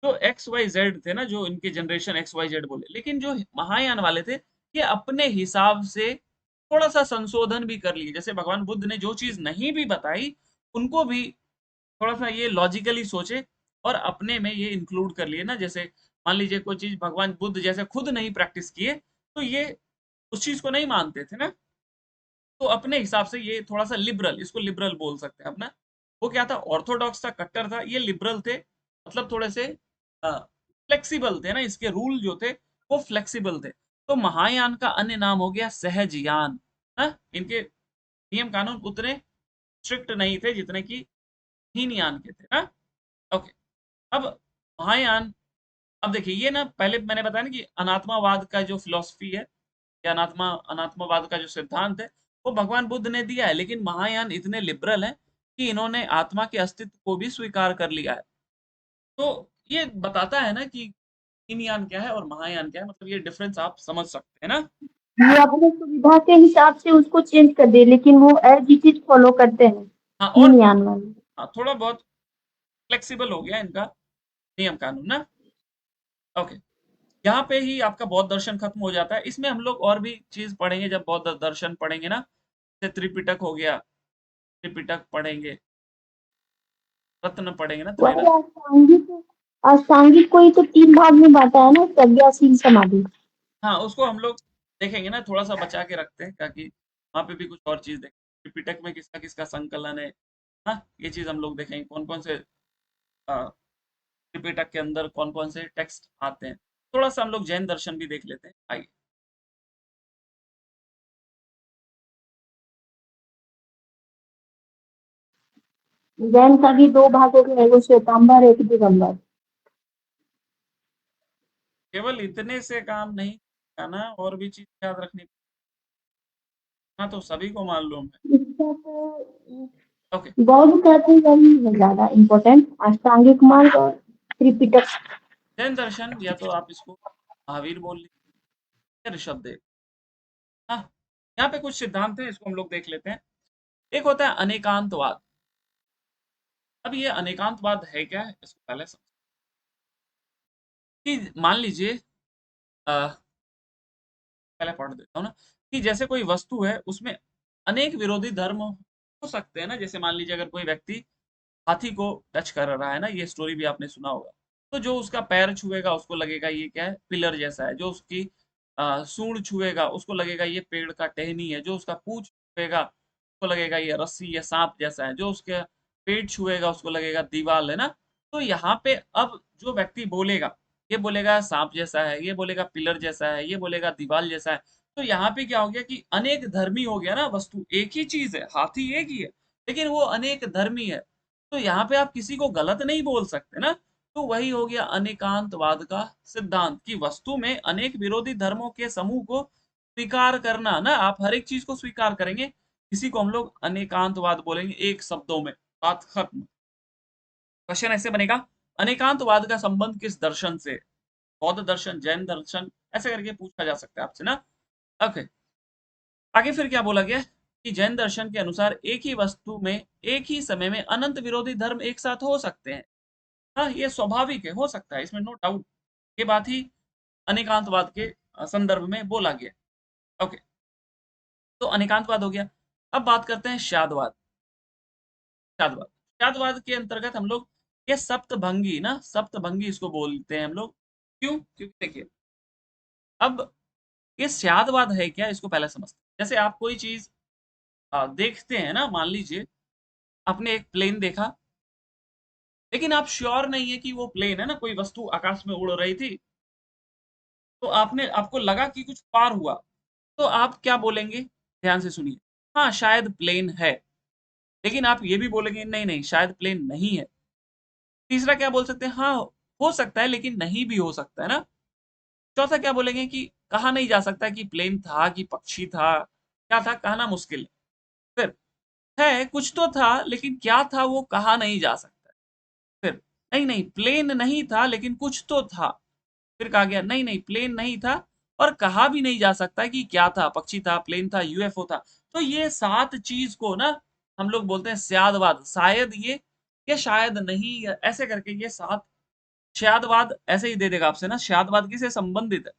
जो XYZ थे ना, जो इनके जनरेशन XYZ बोले, लेकिन जो महायान वाले थे ये अपने हिसाब से थोड़ा सा संशोधन भी कर लिए। जैसे भगवान बुद्ध ने जो चीज नहीं भी बताई उनको भी थोड़ा सा ये लॉजिकली सोचे और अपने में ये इंक्लूड कर लिए ना। जैसे मान लीजिए कोई चीज भगवान बुद्ध जैसे खुद नहीं प्रैक्टिस किए तो ये उस चीज को नहीं मानते थे ना, तो अपने हिसाब से ये थोड़ा सा लिबरल, इसको लिबरल बोल सकते हैं अपना। वो क्या था? ऑर्थोडॉक्स था, कट्टर था। ये लिबरल थे, मतलब थोड़े से फ्लेक्सिबल थे ना, इसके रूल जो थे वो फ्लेक्सिबल थे। तो महायान का अन्य नाम हो गया सहजयान। इनके नियम कानून उतने स्ट्रिक्ट नहीं थे जितने कि हीनयान के थे ना। ओके। अब महायान, अब देखिए ये ना, पहले मैंने बताया ना कि अनात्मावाद का जो फिलॉसफी है या अनात्मवाद का जो सिद्धांत है वो भगवान बुद्ध ने दिया है, लेकिन महायान इतने लिबरल हैं कि इन्होंने आत्मा के अस्तित्व को भी स्वीकार कर लिया है। तो ये बताता है ना कि हीनयान क्या है और महायान क्या है, मतलब ये डिफरेंस आप समझ सकते हैं ना। ये अपने सुविधा के हिसाब से उसको चेंज कर दे, लेकिन वो एज इट इज फॉलो करते हैं हाँ, और हीनयान वाले। हाँ, थोड़ा बहुत फ्लेक्सिबल हो गया इनका नियम कानून ना। ओके। यहाँ पे ही आपका बौद्ध दर्शन खत्म हो जाता है। इसमें हम लोग और भी चीज पढ़ेंगे जब बौद्ध दर्शन पढ़ेंगे ना। जैसे त्रिपिटक हो गया, त्रिपिटक पढ़ेंगे, रत्न पढ़ेंगे ना, वही त्रैरत्न। अष्टांगिक को ही तो 3 भाग में बांटा है ना, प्रज्ञाशील समाधि। हाँ, उसको हम लोग देखेंगे ना, थोड़ा सा बचा के रखते हैं ताकि वहाँ पे भी कुछ और चीज देखें। त्रिपिटक में किसका किसका संकलन है, हाँ, ये चीज हम लोग देखेंगे। कौन कौन से त्रिपिटक के अंदर कौन कौन से टेक्स्ट आते हैं। थोड़ा सा हम लोग जैन दर्शन भी देख लेते हैं, आइए। जैन का भी 2 भागों में है, वो श्वेतांबर एक दिगंबर। केवल इतने से काम नहीं करना, और भी चीज याद रखनी। हाँ, तो सभी को मालूम है। इसका तो ओके। बौद्ध का तो वही है ज्यादा इम्पोर्टेंट, अष्टांगिक मार्ग और त्रिपिटक। जैन दर्शन, या तो आप इसको महावीर बोल लीजिए या ऋषभदेव। हाँ, यहाँ पे कुछ सिद्धांत हैं, इसको हम लोग देख लेते हैं। एक होता है अनेकांतवाद। अब ये अनेकांतवाद है क्या है, इसको पहले समझ कि मान लीजिए पहले पढ़ देता हूँ ना, कि जैसे कोई वस्तु है उसमें अनेक विरोधी धर्म हो सकते हैं ना। जैसे मान लीजिए अगर कोई व्यक्ति हाथी को टच कर रहा है ना, ये स्टोरी भी आपने सुना होगा, तो जो उसका पैर छुएगा उसको लगेगा ये क्या है, पिलर जैसा है। जो उसकी सूंड छुएगा उसको लगेगा ये पेड़ का टहनी है। जो उसका पूंछ छुएगा उसको लगेगा ये रस्सी या सांप जैसा है। जो उसके पेट छुएगा उसको लगेगा दीवाल है ना। तो यहाँ पे अब जो व्यक्ति बोलेगा, ये बोलेगा सांप जैसा है, ये बोलेगा पिलर जैसा है, ये बोलेगा दीवाल जैसा है। तो यहाँ पे क्या हो गया कि अनेक धर्मी हो गया ना। वस्तु एक ही चीज है, हाथी एक ही है, लेकिन वो अनेक धर्मी है। तो यहाँ पे आप किसी को गलत नहीं बोल सकते ना। तो वही हो गया अनेकांतवाद का सिद्धांत, कि वस्तु में अनेक विरोधी धर्मों के समूह को स्वीकार करना ना। आप हर एक चीज को स्वीकार करेंगे, किसी को हम लोग अनेकांतवाद बोलेंगे, एक शब्दों में बात खत्म। क्वेश्चन ऐसे बनेगा, अनेकांतवाद का संबंध किस दर्शन से? बौद्ध दर्शन, जैन दर्शन, ऐसे करके पूछा जा सकता है आपसे ना। ओके। आगे फिर क्या बोला गया कि जैन दर्शन के अनुसार एक ही वस्तु में एक ही समय में अनंत विरोधी धर्म एक साथ हो सकते हैं। हाँ, ये स्वाभाविक है, हो सकता है, इसमें नो डाउट। ये बात ही अनेकांतवाद के संदर्भ में बोला गया। ओके, तो अनेकांतवाद हो गया। अब बात करते हैं शादवाद। शादवाद शादवाद के अंतर्गत हम लोग ये सप्तभंगी ना, सप्तभंगी इसको बोलते हैं हम लोग। क्यों? क्योंकि देखिए, अब ये शादवाद है क्या, इसको पहले समझते हैं। जैसे आप कोई चीज देखते हैं ना, मान लीजिए आपने एक प्लेन देखा, लेकिन आप श्योर नहीं है कि वो प्लेन है ना, कोई वस्तु आकाश में उड़ रही थी, तो आपको लगा कि कुछ पार हुआ, तो आप क्या बोलेंगे? ध्यान से सुनिए। हाँ, शायद प्लेन है। लेकिन आप ये भी बोलेंगे नहीं नहीं शायद प्लेन नहीं है। तीसरा क्या बोल सकते हैं? हाँ, हो सकता है लेकिन नहीं भी हो सकता है ना। चौथा क्या बोलेंगे कि कहा नहीं जा सकता कि प्लेन था कि पक्षी था, क्या था कहना मुश्किल है। फिर है कुछ तो था लेकिन क्या था वो कहा नहीं जा सकता। फिर नहीं नहीं प्लेन नहीं था लेकिन कुछ तो था। फिर कहा गया नहीं नहीं प्लेन नहीं था और कहा भी नहीं जा सकता कि क्या था, पक्षी था, प्लेन था, यूएफओ था। तो ये 7 चीज को ना हम लोग बोलते हैं शायदवाद। शायद ये शायद नहीं, ऐसे करके ये 7 शायदवाद ऐसे ही दे देगा आपसे ना। शायदवाद किससे संबंधित है?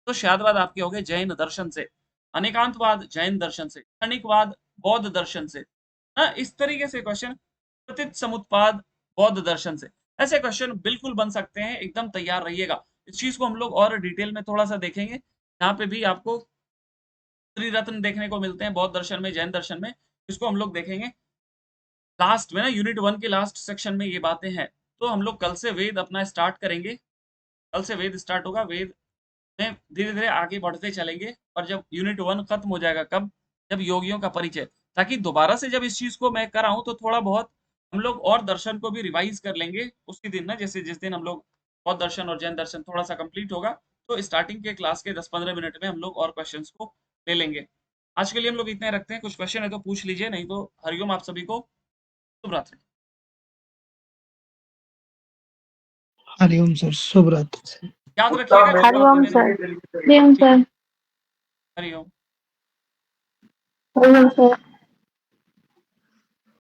तो शायदवाद आपके हो गए जैन दर्शन से, अनेकांतवाद जैन दर्शन से, क्षणिकवाद बौद्ध दर्शन से। हाँ, इस तरीके से क्वेश्चन, प्रतीत समुत्पाद बौद्ध दर्शन से, ऐसे क्वेश्चन बिल्कुल बन सकते हैं। एकदम तैयार रहिएगा। इस चीज को हम लोग और डिटेल में थोड़ा सा देखेंगे। यहाँ पे भी आपको त्रिरत्न देखने को मिलते हैं बौद्ध दर्शन में, जैन दर्शन में। इसको हम लोग देखेंगे लास्ट में ना, यूनिट 1 के लास्ट सेक्शन में ये बातें हैं। तो हम लोग कल से वेद अपना स्टार्ट करेंगे। कल से वेद स्टार्ट होगा। वेद में धीरे धीरे आगे बढ़ते चलेंगे, और जब यूनिट 1 खत्म हो जाएगा, कब? जब योगियों का परिचय, ताकि दोबारा से जब इस चीज को मैं कराऊं तो थोड़ा बहुत हम लोग और दर्शन को भी रिवाइज कर लेंगे उसी दिन ना। जैसे जिस दिन हम लोग बौद्ध दर्शन और जैन दर्शन थोड़ा सा कंप्लीट होगा, तो स्टार्टिंग के क्लास के 10-15 मिनट में हम लोग और क्वेश्चंस को ले लेंगे। आज के लिए हम लोग इतने रखते हैं। कुछ क्वेश्चन है तो पूछ लीजिए, नहीं तो हरिओम आप सभी को। शुभ रात्रि। हरिओम सर, शुभ रात्रि। याद रखिएगा शुभ हरिओम रात्रि सर। मेरे। हरिओम सर। हरिओम। हरिओम सर।